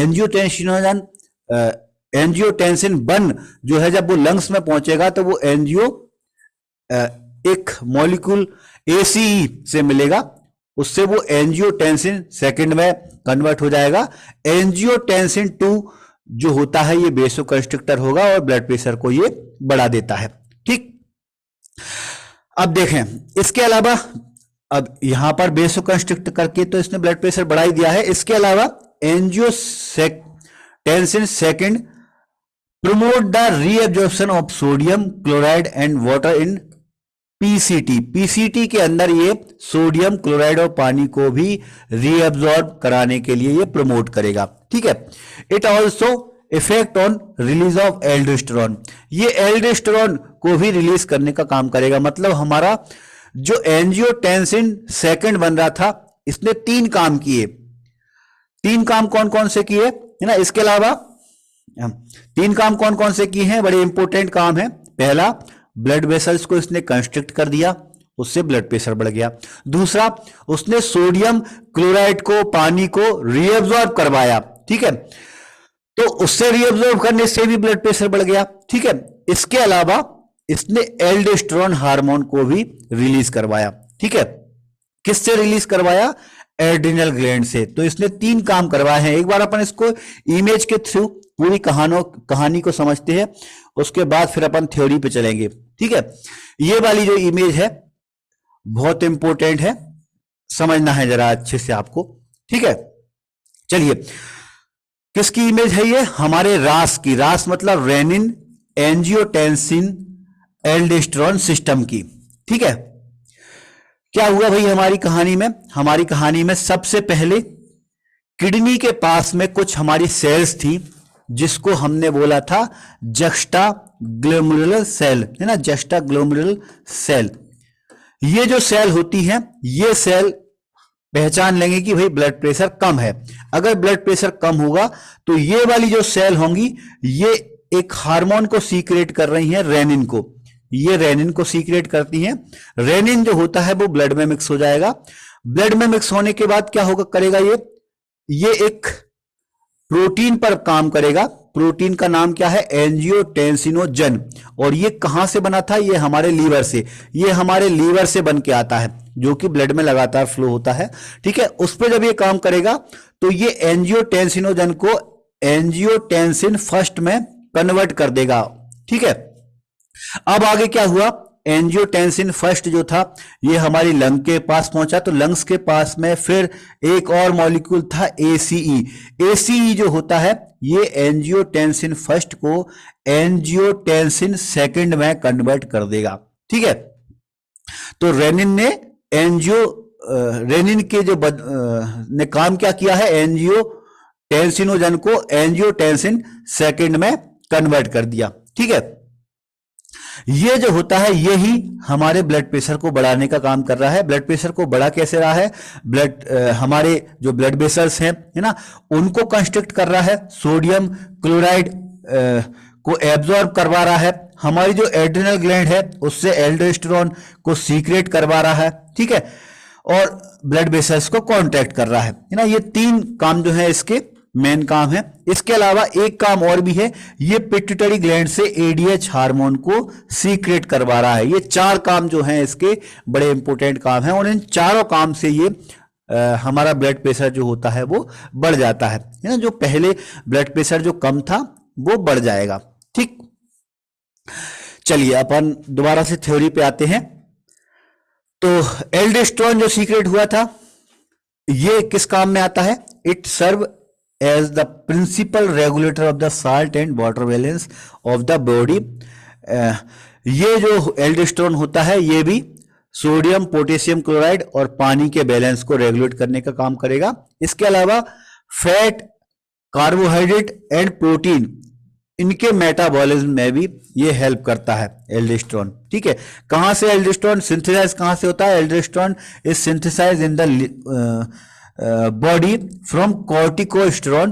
एंजियोटेंसिन 1 जो है जब वो लंग्स में पहुंचेगा तो वो एक मॉलिक्यूल ACE से मिलेगा, उससे वो एंजियोटेंसिन सेकंड में कन्वर्ट हो जाएगा। एंजियोटेंसिन 2 जो होता है ये बेसोकंस्ट्रिक्टर होगा और ब्लड प्रेशर को ये बढ़ा देता है। ठीक, अब देखें इसके अलावा, अब यहां पर बेसोकंस्ट्रिक्ट करके तो इसने ब्लड प्रेशर बढ़ा ही दिया है, इसके अलावा angiotensin second promote the reabsorption of sodium chloride and water in PCT. PCT के अंदर ये सोडियम क्लोराइड और पानी को भी रीएब्जॉर्ब कराने के लिए ये प्रमोट करेगा। ठीक है, it also effect on release of aldosterone, ये एल्डोस्टेरोन को भी रिलीज करने का काम करेगा। मतलब हमारा जो एंजियोटेंसिन सेकंड बन रहा था, इसने 3 काम किए। 3 काम कौन कौन से किए है ना, इसके अलावा 3 काम कौन कौन से किए हैं, बड़े इंपॉर्टेंट काम है। पहला, ब्लड वेसल्स को इसने कंस्ट्रिक्ट कर दिया, उससे ब्लड प्रेशर बढ़ गया। दूसरा, उसने सोडियम क्लोराइड को, पानी को रीअब्सॉर्ब करवाया। ठीक है, तो उससे रीअब्सॉर्ब करने से भी ब्लड प्रेशर बढ़ गया। ठीक है, इसके अलावा इसने एल्डोस्टेरोन हार्मोन को भी रिलीज करवाया। ठीक है, किससे रिलीज करवाया, एड्रिनल ग्लैंड से। तो इसने 3 काम करवाए हैं। एक बार अपन इसको इमेज के थ्रू पूरी कहानी को समझते हैं, उसके बाद फिर अपन थ्योरी पे चलेंगे। ठीक है, ये वाली जो इमेज है बहुत इंपॉर्टेंट है, समझना है जरा अच्छे से आपको। ठीक है, चलिए, किसकी इमेज है ये, हमारे रास की। रास मतलब रेनिन एंजियोटेंसिन एल्डोस्टेरोन सिस्टम की। ठीक है, क्या हुआ भाई हमारी कहानी में, हमारी कहानी में सबसे पहले किडनी के पास में कुछ हमारी सेल्स थी, जिसको हमने बोला था जस्टा ग्लोमेरुलर सेल, है ना, जस्टा ग्लोमेरुलर सेल। ये जो सेल होती है, ये सेल पहचान लेंगे कि भाई ब्लड प्रेशर कम है। अगर ब्लड प्रेशर कम होगा तो ये वाली जो सेल होंगी, ये एक हार्मोन को सीक्रेट कर रही है, रेनिन को। ये रेनिन को सीक्रेट करती हैं। रेनिन जो होता है वो ब्लड में मिक्स हो जाएगा। ब्लड में मिक्स होने के बाद क्या होगा, करेगा ये एक प्रोटीन पर काम करेगा। प्रोटीन का नाम क्या है, एंजियोटेंसिनोजन। और ये कहां से बना था, ये हमारे लीवर से, ये हमारे लीवर से बन के आता है, जो कि ब्लड में लगातार फ्लो होता है। ठीक है, उस पर जब ये काम करेगा तो ये एंजियोटेंसिनोजन को एंजियोटेंसिन फर्स्ट में कन्वर्ट कर देगा। ठीक है, अब आगे क्या हुआ, एंजियोटेंसिन फर्स्ट जो था ये हमारी लंग के पास पहुंचा, तो लंग्स के पास में फिर एक और मॉलिक्यूल था ACE। ACE जो होता है ये एंजियोटेंसिन फर्स्ट को एंजियोटेंसिन सेकंड में कन्वर्ट कर देगा। ठीक है, तो रेनिन के जो ने काम क्या किया है, एंजियोटेंसिनोजन को एंजियोटेंसिन सेकंड में कन्वर्ट कर दिया। ठीक है, ये जो होता है यही हमारे ब्लड प्रेशर को बढ़ाने का काम कर रहा है। ब्लड प्रेशर को बढ़ा कैसे रहा है, हमारे जो ब्लड वेसल्स हैं, है ना, उनको कंस्ट्रिक्ट कर रहा है, सोडियम क्लोराइड को एब्जॉर्ब करवा रहा है, हमारी जो एड्रिनल ग्लैंड है उससे एल्डोस्टेरोन को सीक्रेट करवा रहा है। ठीक है, और ब्लड वेसल्स को कॉन्ट्रैक्ट कर रहा है ना। ये 3 काम जो है इसके मेन काम है। इसके अलावा एक काम और भी है, ये पिट्यूटरी ग्लैंड से ADH हार्मोन को सीक्रेट करवा रहा है। ये 4 काम जो हैं इसके बड़े इंपॉर्टेंट काम हैं, और इन चारों काम से ये हमारा ब्लड प्रेशर जो होता है वो बढ़ जाता है ना। जो पहले ब्लड प्रेशर जो कम था वो बढ़ जाएगा। ठीक, चलिए अपन दोबारा से थ्योरी पे आते हैं। तो एल्डोस्टेरोन जो सीक्रेट हुआ था ये किस काम में आता है, it serve as the principal regulator of the salt and water balance of the body। ये जो एल्डोस्टेरोन होता है ये भी सोडियम पोटेशियम क्लोराइड और पानी के बैलेंस को रेगुलेट करने का काम करेगा। इसके अलावा फैट, कार्बोहाइड्रेट एंड प्रोटीन, इनके मेटाबॉलिज्म में भी ये हेल्प करता है एल्डोस्टेरोन। ठीक है, कहां से एल्डोस्टेरोन सिंथेसाइज कहां से होता है, aldosterone is synthesize in the body from corticosterone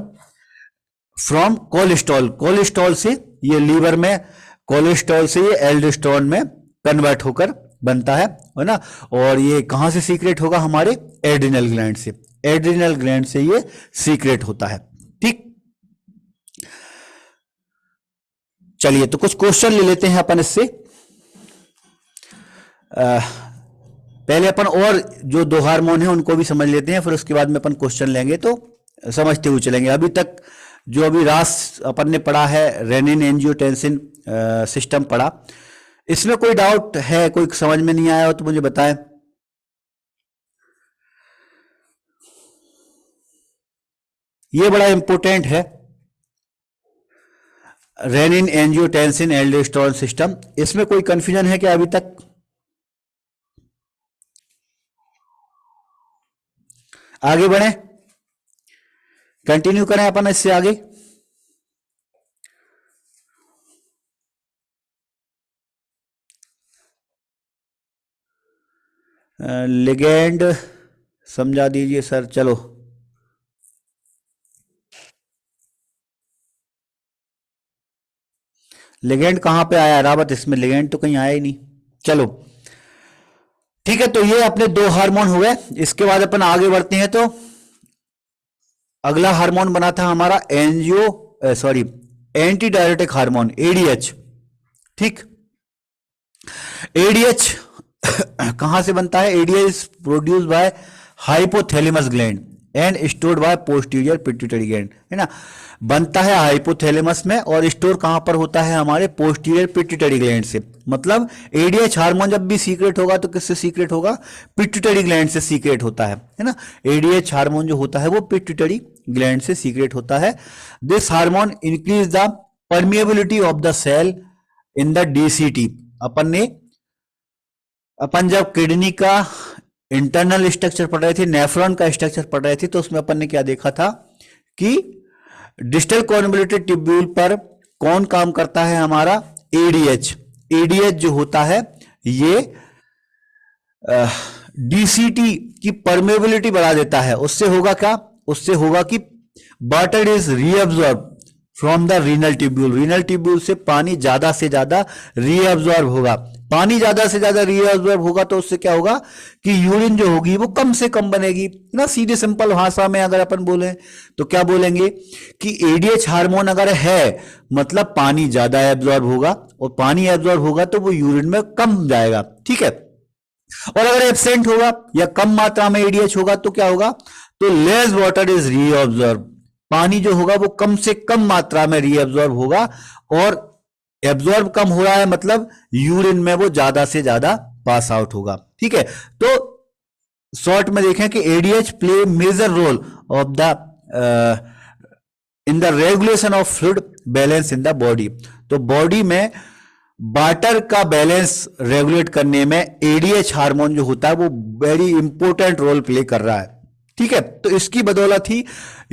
from cholesterol. Cholesterol से ये लीवर में, कोलेस्ट्रॉल से ये एल्डोस्टेरोन में कन्वर्ट होकर बनता है ना। और ये कहां से सीक्रेट होगा, हमारे एड्रिनल ग्लैंड से। एड्रिनल ग्लैंड से ये सीक्रेट होता है। ठीक, चलिए तो कुछ क्वेश्चन ले लेते हैं अपन इससे। पहले अपन और जो दो हार्मोन है उनको भी समझ लेते हैं, फिर उसके बाद में अपन क्वेश्चन लेंगे तो समझते हुए चलेंगे। अभी तक जो अभी रास अपन ने पढ़ा है, रेनिन एंजियोटेंसिन सिस्टम पढ़ा, इसमें कोई डाउट है, कोई समझ में नहीं आया हो तो मुझे बताएं। ये बड़ा इंपॉर्टेंट है, रेनिन एंजियोटेंसिन एल्डोस्टेरोन सिस्टम। इसमें कोई कंफ्यूजन है क्या अभी तक? आगे बढ़े, कंटिन्यू करें अपन इससे आगे। लिगेंड समझा दीजिए सर। चलो, लिगेंड कहां पे आया रावत? इसमें लिगेंड तो कहीं आया ही नहीं। चलो ठीक है, तो ये अपने दो हार्मोन हुए। इसके बाद अपन आगे बढ़ते हैं, तो अगला हार्मोन बना था हमारा एंटी डायरेटिक हार्मोन, एडीएच। ठीक, एडीएच कहां से बनता है? ADH produce by hypothalamus gland and stored bye posterior pituitary gland, है ना। बनता है हाइपोथैलेमस में और स्टोर कहां पर होता है? हमारे पोस्टीरियर पिट्यूटरी ग्लैंड से। मतलब एडीएच हार्मोन जब भी सीक्रेट होगा तो किससे सीक्रेट होगा? पिट्यूटरी ग्लैंड से सीक्रेट होता है ना। एडीएच हार्मोन जो होता है वो पिट्यूटरी ग्लैंड से सीक्रेट होता है। This hormone increase the permeability of the cell in the DCT. अपन जब किडनी का इंटरनल स्ट्रक्चर पढ़ रहे थे, नेफ्रॉन का स्ट्रक्चर पढ़ रहे थे, तो उसमें अपन ने क्या देखा था कि डिस्टल कॉन्वोल्यूटेड ट्यूब्यूल पर कौन काम करता है? हमारा एडीएच। एडीएच जो होता है ये डीसीटी की परमेबिलिटी बढ़ा देता है। उससे होगा क्या? उससे होगा कि water is reabsorb from the renal tubule. Renal tubule से पानी ज्यादा से ज्यादा रीअब्सॉर्ब होगा। पानी ज्यादा से ज्यादा रीअब्सॉर्ब होगा तो उससे क्या होगा कि यूरिन जो होगी वो कम से कम बनेगी ना। सीधे सिंपल भाषा में अगर अपन बोले तो क्या बोलेंगे कि एडीएच हार्मोन अगर है मतलब पानी ज्यादा एब्जॉर्ब होगा, और पानी एब्जॉर्ब होगा तो वो यूरिन में कम जाएगा। ठीक है, और अगर एब्सेंट होगा या कम मात्रा में एडीएच होगा तो क्या होगा? तो लेस वाटर इज रीअब्सॉर्ब। पानी जो होगा वो कम से कम मात्रा में रीअब्सॉर्ब होगा, और एब्जॉर्ब कम हो रहा है मतलब यूरिन में वो ज्यादा से ज्यादा पास आउट होगा। ठीक है, तो शॉर्ट में देखें कि ADH play major role of the in the regulation of fluid balance in the body. तो बॉडी में वाटर का बैलेंस रेगुलेट करने में एडीएच हार्मोन जो होता है वो वेरी इंपॉर्टेंट रोल प्ले कर रहा है। ठीक है, तो इसकी बदौलत ही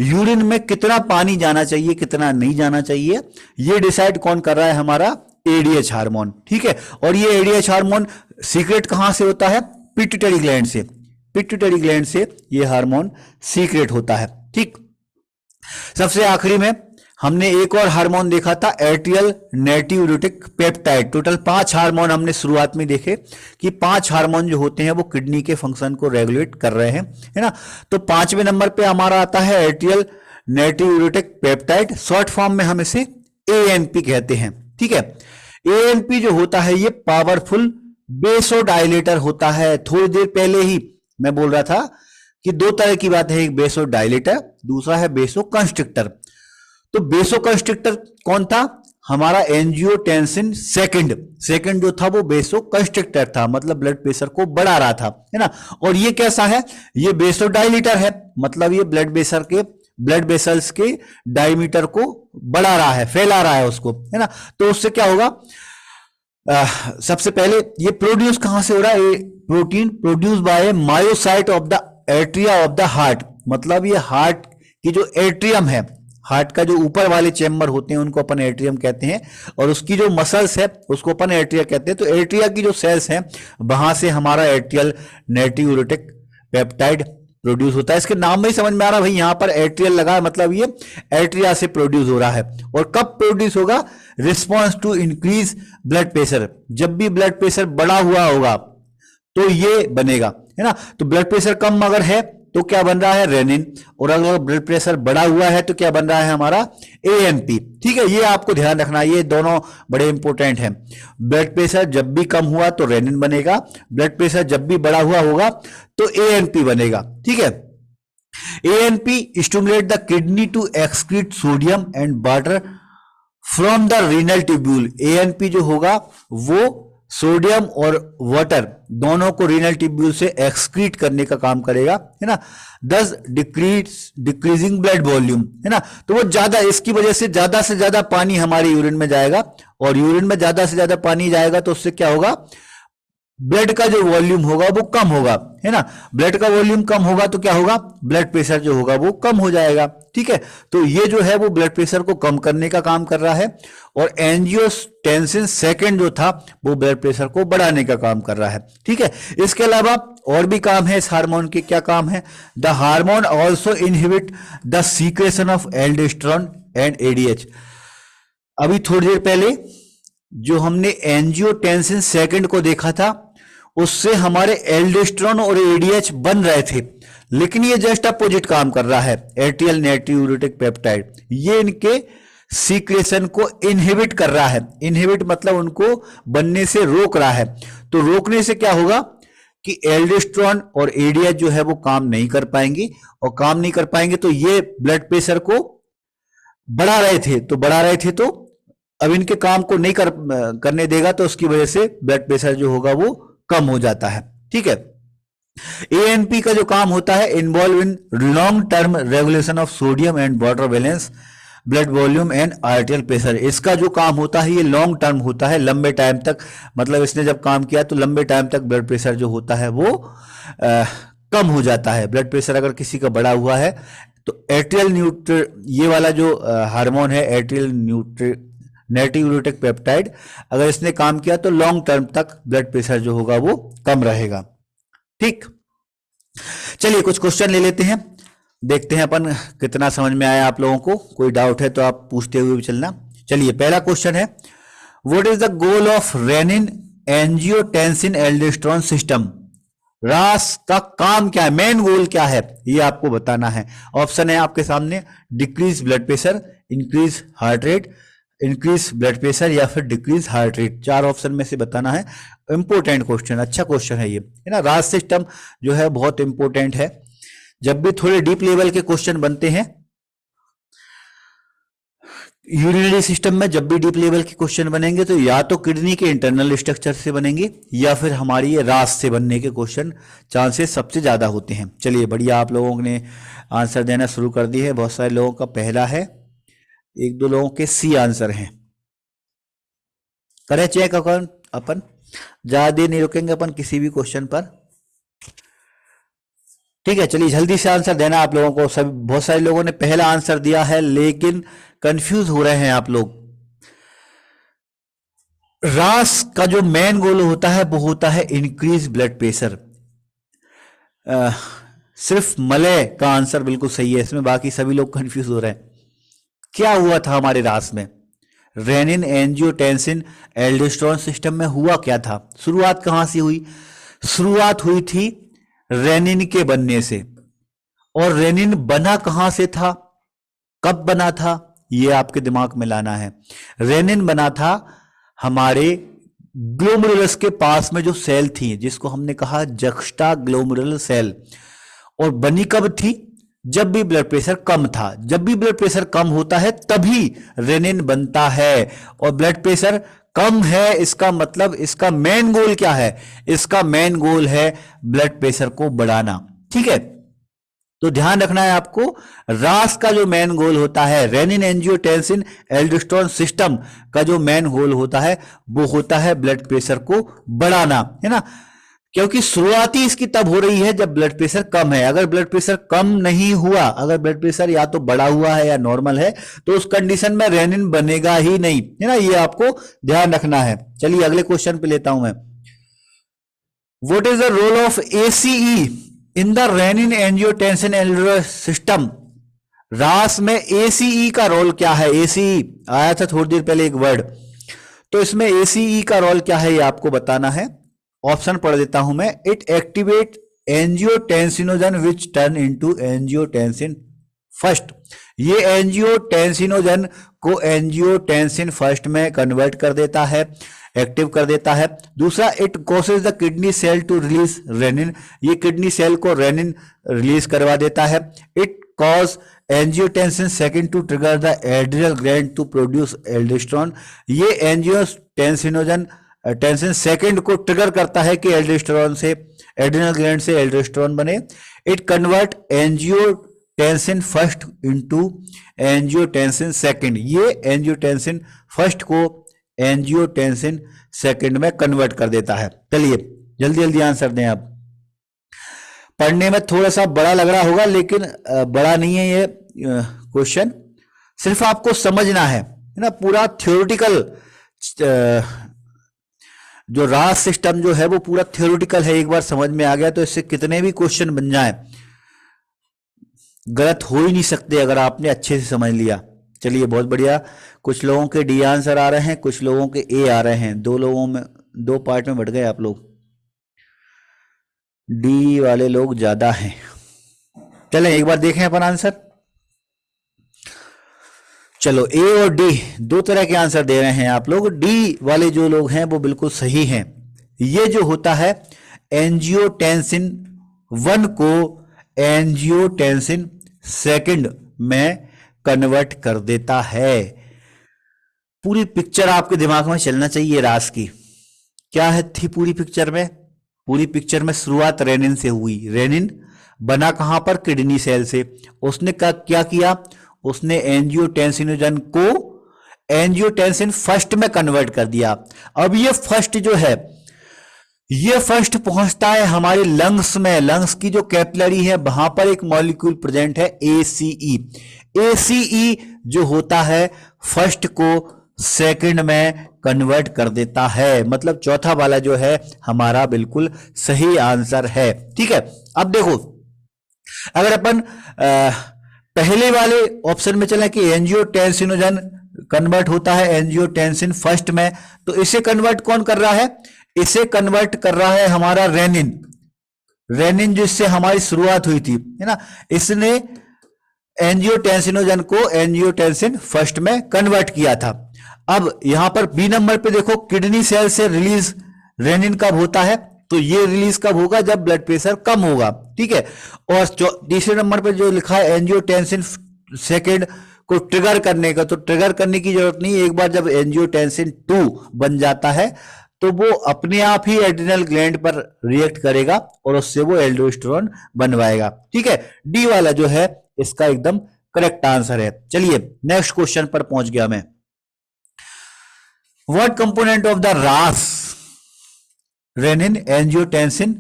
यूरिन में कितना पानी जाना चाहिए, कितना नहीं जाना चाहिए, ये डिसाइड कौन कर रहा है? हमारा एडीएच हार्मोन। ठीक है, और ये एडीएच हार्मोन सीक्रेट कहां से होता है? पिट्यूटरी ग्लैंड से। पिट्यूटरी ग्लैंड से ये हार्मोन सीक्रेट होता है। ठीक, सबसे आखिरी में हमने एक और हार्मोन देखा था, एट्रियल नाइट्रियूरेटिक पेप्टाइड। टोटल 5 हार्मोन हमने शुरुआत में देखे कि 5 हार्मोन जो होते हैं वो किडनी के फंक्शन को रेगुलेट कर रहे हैं, है ना। तो 5वें नंबर पे हमारा आता है एट्रियल नाइट्रियूरेटिक पेप्टाइड। शॉर्ट फॉर्म में हम इसे एएनपी कहते हैं। ठीक है, एएनपी जो होता है ये पावरफुल बेसोडाइलेटर होता है। थोड़ी देर पहले ही मैं बोल रहा था कि 2 तरह की बात है, एक बेसोडाइलेटर, दूसरा है बेसोकंस्ट्रिक्टर। तो बेसोकंस्ट्रिक्टर कौन था? हमारा एंजियोटेंसिन सेकंड जो था वो बेसोकंस्ट्रिक्टर था, मतलब ब्लड प्रेशर को बढ़ा रहा था, है ना। और ये कैसा है? ये बेसोडाइलेटर है, मतलब ये ब्लड वेसल्स के डायमीटर को बढ़ा रहा है, फैला रहा है उसको, है ना। तो उससे क्या होगा? सबसे पहले ये प्रोड्यूस कहां से हो रहा है? Protein produce by myocyte of the atria of the heart. मतलब ये हार्ट की जो एट्रियम है, हार्ट का जो ऊपर वाले चेम्बर होते हैं उनको अपन एट्रियम कहते हैं, और उसकी जो मसल्स है उसको अपन एट्रिया कहते हैं। तो एट्रिया की जो सेल्स हैं वहां से हमारा एट्रियल नाइट्रियूरेटिक पेप्टाइड प्रोड्यूस होता है। इसके नाम में ही समझ में आ रहा है भाई, यहां पर एट्रियल लगा है मतलब ये एट्रिया से प्रोड्यूस हो रहा है। और कब प्रोड्यूस होगा? Response to increase blood pressure. जब भी ब्लड प्रेशर बढ़ा हुआ होगा तो ये बनेगा, है ना। तो ब्लड प्रेशर कम अगर है तो क्या बन रहा है, रेनिन। और अगर ब्लड प्रेशर बढ़ा हुआ है तो क्या बन रहा है हमारा, एएनपी। ठीक है, ये आपको ध्यान रखना, ये दोनों बड़े इंपॉर्टेंट हैं। ब्लड प्रेशर जब भी कम हुआ तो रेनिन बनेगा, ब्लड प्रेशर जब भी बढ़ा हुआ होगा तो एएनपी बनेगा। ठीक है, ANP stimulate the kidney to excrete sodium and water from the renal tubule। ANP जो होगा वो सोडियम और वाटर दोनों को रीनल ट्यूब्यूल से एक्सक्रीट करने का काम करेगा, है ना। दस डिक्रीजिंग ब्लड वॉल्यूम, है ना। तो वो ज्यादा, इसकी वजह से ज्यादा पानी हमारे यूरिन में जाएगा, और यूरिन में ज्यादा से ज्यादा पानी जाएगा तो उससे क्या होगा, ब्लड का जो वॉल्यूम होगा वो कम होगा, है ना। ब्लड का वॉल्यूम कम होगा तो क्या होगा, ब्लड प्रेशर जो होगा वो कम हो जाएगा। ठीक है, तो ये जो है वो ब्लड प्रेशर को कम करने का काम कर रहा है, और एंजियोटेंसिन सेकंड जो था वो ब्लड प्रेशर को बढ़ाने का काम कर रहा है। ठीक है, इसके अलावा और भी काम है इस हार्मोन के। क्या काम है, the hormone also inhibit the secretion of aldosterone and ADH. अभी थोड़ी देर पहले जो हमने एंजियोटेंसिन सेकंड को देखा था, उससे हमारे एल्डोस्टेरोन और एडीएच बन रहे थे, लेकिन ये जस्ट अपोजिट काम कर रहा है, एट्रियल नाइट्रियूरेटिक पेप्टाइड। ये इनके सीक्रेशन को इनहिबिट कर रहा है। इनहिबिट मतलब उनको बनने से रोक रहा है। तो रोकने से क्या होगा कि एल्डोस्टेरोन और एडीएच जो है वो काम नहीं कर पाएंगे, और काम नहीं कर पाएंगे तो ये ब्लड प्रेशर को बढ़ा रहे थे तो अब इनके काम को नहीं करने देगा, तो उसकी वजह से ब्लड प्रेशर जो होगा वो कम हो जाता है। ठीक है, एएनपी का जो काम होता है, involve in long term regulation of sodium and water balance, blood volume and आर्टियल pressure. इसका जो काम होता है ये लॉन्ग टर्म होता है, लंबे टाइम तक, मतलब इसने जब काम किया तो लंबे टाइम तक ब्लड प्रेशर जो होता है वो कम हो जाता है। ब्लड प्रेशर अगर किसी का बढ़ा हुआ है तो एट्रियल ये वाला जो हार्मोन है, एट्रियल नाइट्रियूरेटिक पेप्टाइड, अगर इसने काम किया तो लॉन्ग टर्म तक ब्लड प्रेशर जो होगा वो कम रहेगा। ठीक, चलिए कुछ क्वेश्चन ले लेते हैं, देखते हैं अपन कितना समझ में आया आप लोगों को। कोई डाउट है तो आप पूछते हुए भी चलना। चलिए पहला क्वेश्चन है, what is the goal of rennin angiotensin aldosterone system. रास का काम क्या है, मेन गोल क्या है, ये आपको बताना है। ऑप्शन है आपके सामने, decrease blood pressure, increase heart rate, increase blood pressure, या फिर डिक्रीज हार्ट रेट। चार ऑप्शन में से बताना है। इंपोर्टेंट क्वेश्चन, अच्छा क्वेश्चन है ये, है ना। रास सिस्टम जो है बहुत इंपोर्टेंट है। जब भी थोड़े डीप लेवल के क्वेश्चन बनते हैं यूरिनरी सिस्टम में, जब भी डीप लेवल के क्वेश्चन बनेंगे तो या तो किडनी के इंटरनल स्ट्रक्चर से बनेंगे, या फिर हमारी ये रास से बनने के क्वेश्चन चांसेस सबसे ज्यादा होते हैं। चलिए बढ़िया, आप लोगों ने आंसर देना शुरू कर दिए है। बहुत सारे लोगों का पहला है, एक दो लोगों के सी आंसर हैं। करें चेक अपन ज्यादा देर नहीं रुकेंगे अपन किसी भी क्वेश्चन पर। ठीक है, चलिए जल्दी से आंसर देना आप लोगों को। सब बहुत सारे लोगों ने पहला आंसर दिया है लेकिन कंफ्यूज हो रहे हैं आप लोग। रास का जो मेन गोल होता है वो होता है इंक्रीज ब्लड प्रेशर। सिर्फ मलय का आंसर बिल्कुल सही है इसमें, बाकी सभी लोग कंफ्यूज हो रहे हैं। क्या हुआ था हमारे रास में, रेनिन एंजियोटेंसिन एल्डोस्टेरोन सिस्टम में हुआ क्या था। शुरुआत कहां से हुई, शुरुआत हुई थी रेनिन के बनने से। और रेनिन बना कहां से था, कब बना था, ये आपके दिमाग में लाना है। रेनिन बना था हमारे ग्लोमेरुलस के पास में जो सेल थी, जिसको हमने कहा जक्स्टा ग्लोमेरुलर सेल। और बनी कब थी, जब भी ब्लड प्रेशर कम था। जब भी ब्लड प्रेशर कम होता है तभी रेनिन बनता है। और ब्लड प्रेशर कम है, इसका मतलब इसका मेन गोल क्या है, इसका मेन गोल है ब्लड प्रेशर को बढ़ाना। ठीक है, तो ध्यान रखना है आपको, रास का जो मेन गोल होता है, रेनिन एंजियोटेंसिन एल्डोस्टेरोन सिस्टम का जो मेन गोल होता है वो होता है ब्लड प्रेशर को बढ़ाना, है ना। क्योंकि शुरुआती इसकी तब हो रही है जब ब्लड प्रेशर कम है। अगर ब्लड प्रेशर कम नहीं हुआ, अगर ब्लड प्रेशर या तो बढ़ा हुआ है या नॉर्मल है, तो उस कंडीशन में रेनिन बनेगा ही नहीं, है ना। ये आपको ध्यान रखना है। चलिए अगले क्वेश्चन पे लेता हूं मैं। What is the role of ACE in the renin angiotensin aldosterone system. RAAS में एसीई का रोल क्या है। एसीई आया था थोड़ी देर पहले एक वर्ड, तो इसमें एसीई का रोल क्या है ये आपको बताना है। ऑप्शन पढ़ देता हूं मैं। It activate angiotensinogen which turn into angiotensin first. ये एंजियोटेंसिनोजन को एंजियोटेंसिन फर्स्ट में कन्वर्ट कर देता है, एक्टिव कर देता है। दूसरा, it causes the kidney cell to release renin, ये किडनी सेल को रेनिन रिलीज करवा देता है। It cause angiotensin second to trigger the adrenal gland to produce aldosterone, ये एंजियोटेंसिनोजन टेंसिन सेकंड को ट्रिगर करता है कि एल्डोस्टेरोन से, एड्रिनल ग्लैंड से एल्डोस्टेरोन बने। It convert angiotensin first into angiotensin second, ये एंजियोटेंसिन फर्स्ट को एंजियोटेंसिन सेकंड में कन्वर्ट कर देता है। चलिए जल्दी जल्दी आंसर दें आप। पढ़ने में थोड़ा सा बड़ा लग रहा होगा, लेकिन बड़ा नहीं है ये क्वेश्चन, सिर्फ आपको समझना है ना। पूरा थ्योरेटिकल जो रास सिस्टम जो है वो पूरा थ्योरेटिकल है, एक बार समझ में आ गया तो इससे कितने भी क्वेश्चन बन जाए गलत हो ही नहीं सकते अगर आपने अच्छे से समझ लिया। चलिए बहुत बढ़िया। कुछ लोगों के डी आंसर आ रहे हैं, कुछ लोगों के ए आ रहे हैं, दो लोगों में, दो पार्ट में बढ़ गए आप लोग, डी वाले लोग ज्यादा हैं। चलें एक बार देखें अपन आंसर। चलो ए और डी दो तरह के आंसर दे रहे हैं आप लोग। डी वाले जो लोग हैं वो बिल्कुल सही हैं। ये जो होता है एंजियोटेंसिन 1 को एंजियोटेंसिन सेकंड में कन्वर्ट कर देता है। पूरी पिक्चर आपके दिमाग में चलना चाहिए रास की। क्या है थी पूरी पिक्चर में? पूरी पिक्चर में शुरुआत रेनिन से हुई। रेनिन बना कहां पर? किडनी सेल से। उसने क्या किया? उसने एंजियोटेंसिनोजन को एंजियोटेंसिन फर्स्ट में कन्वर्ट कर दिया। अब ये फर्स्ट जो है, ये फर्स्ट पहुंचता है हमारे लंग्स में। लंग्स की जो कैपिलरी है वहां पर एक मॉलिक्यूल प्रेजेंट है एसीई। एसीई जो होता है फर्स्ट को सेकंड में कन्वर्ट कर देता है। मतलब चौथा वाला जो है हमारा बिल्कुल सही आंसर है। ठीक है, अब देखो अगर अपन पहले वाले ऑप्शन में चले कि एंजियोटेंसिनोजन कन्वर्ट होता है एंजियोटेंसिन फर्स्ट में, तो इसे कन्वर्ट कौन कर रहा है? इसे कन्वर्ट कर रहा है हमारा रेनिन। रेनिन जिससे हमारी शुरुआत हुई थी, है ना, इसने एंजियोटेंसिनोजन को एंजियोटेंसिन फर्स्ट में कन्वर्ट किया था। अब यहां पर बी नंबर पे देखो, किडनी सेल से रिलीज रेनिन कब होता है? तो ये रिलीज कब होगा? जब ब्लड प्रेशर कम होगा। ठीक है, और तीसरे नंबर पे जो लिखा है एंजियोटेंसिन सेकेंड को ट्रिगर करने का, तो ट्रिगर करने की जरूरत नहीं। एक बार जब एंजियोटेंसिन 2 बन जाता है तो वो अपने आप ही एड्रिनल ग्लैंड पर रिएक्ट करेगा और उससे वो एल्डोस्टेरोन बनवाएगा। ठीक है, डी वाला जो है इसका एकदम करेक्ट आंसर है। चलिए नेक्स्ट क्वेश्चन पर पहुंच गया मैं। What component of the RAAS renin angiotensin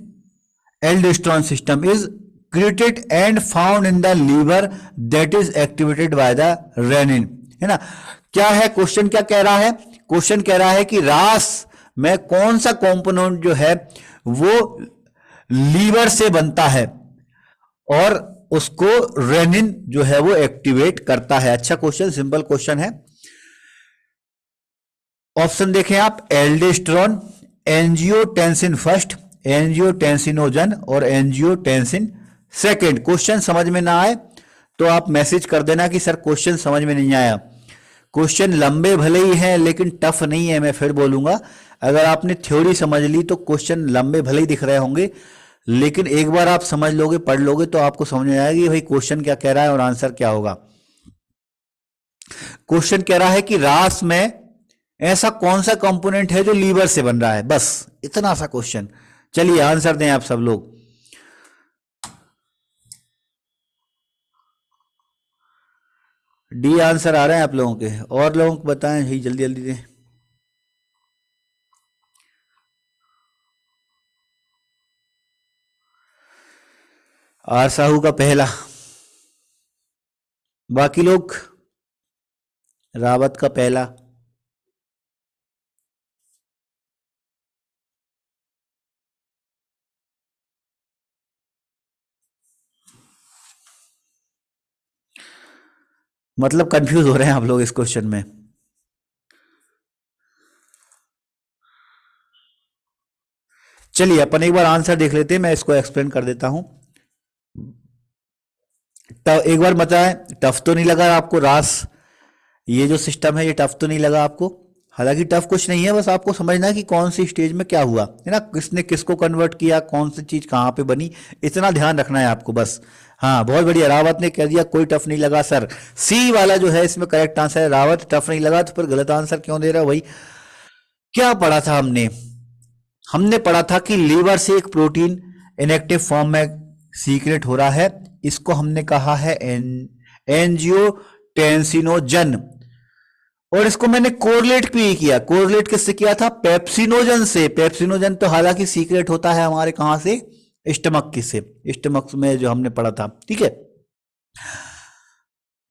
aldosterone system is created and found in the liver that is activated by the renin, है ना। क्या है क्वेश्चन? क्या कह रहा है? क्वेश्चन कह रहा है कि रास में कौन सा कंपोनेंट जो है वो लीवर से बनता है और उसको रेनिन जो है वो एक्टिवेट करता है। अच्छा क्वेश्चन, सिंपल क्वेश्चन है। ऑप्शन देखें आप, एल्डोस्टेरोन, एंजियोटेंसिन फर्स्ट, एंजियोटेंसिनोजन और एंजियोटेंसिन सेकंड। क्वेश्चन समझ में ना आए तो आप मैसेज कर देना कि सर क्वेश्चन समझ में नहीं आया। क्वेश्चन लंबे भले ही हैं लेकिन टफ नहीं है। मैं फिर बोलूंगा, अगर आपने थ्योरी समझ ली तो क्वेश्चन लंबे भले ही दिख रहे होंगे, लेकिन एक बार आप समझ लोगे, पढ़ लोगे तो आपको समझ में आएगा कि भाई क्वेश्चन क्या कह रहा है और आंसर क्या होगा। क्वेश्चन कह रहा है कि रास में ऐसा कौन सा कंपोनेंट है जो लीवर से बन रहा है, बस इतना सा क्वेश्चन। चलिए आंसर दें आप सब लोग। डी आंसर आ रहे हैं आप लोगों के, और लोगों को बताएं भाई, जल्दी जल्दी दें। आर साहू का पहला, बाकी लोग रावत का पहला। मतलब कंफ्यूज हो रहे हैं आप लोग इस क्वेश्चन में। चलिए अपन एक बार आंसर देख लेते हैं, मैं इसको एक्सप्लेन कर देता हूं। एक बार बताएं, टफ तो नहीं लगा आपको रास, ये जो सिस्टम है ये टफ तो नहीं लगा आपको? हालांकि टफ कुछ नहीं है, बस आपको समझना है कि कौन सी स्टेज में क्या हुआ है ना, किसने किसको कन्वर्ट किया, कौन सी चीज कहाँ पे बनी, इतना ध्यान रखना है आपको बस। हाँ बहुत बढ़िया, रावत ने कह दिया कोई टफ नहीं लगा सर, सी वाला जो है इसमें करेक्ट आंसर है, रावत टफ नहीं लगा, तो फिर गलत आंसर क्यों दे रहा है भाई? क्या पढ़ा था हमने? हमने पढ़ा था कि लीवर से एक प्रोटीन इनएक्टिव फॉर्म में सीक्रेट हो रहा है, इसको हमने कहा है एंजियोटेंसिनोजन, और इसको मैंने कोरिलेट भी किया। कोरिलेट किससे किया था? पेप्सिनोजन से। पेप्सिनोजन तो हालांकि सीक्रेट होता है हमारे कहां से? स्टमक की से, स्टमक में जो हमने पढ़ा था। ठीक है,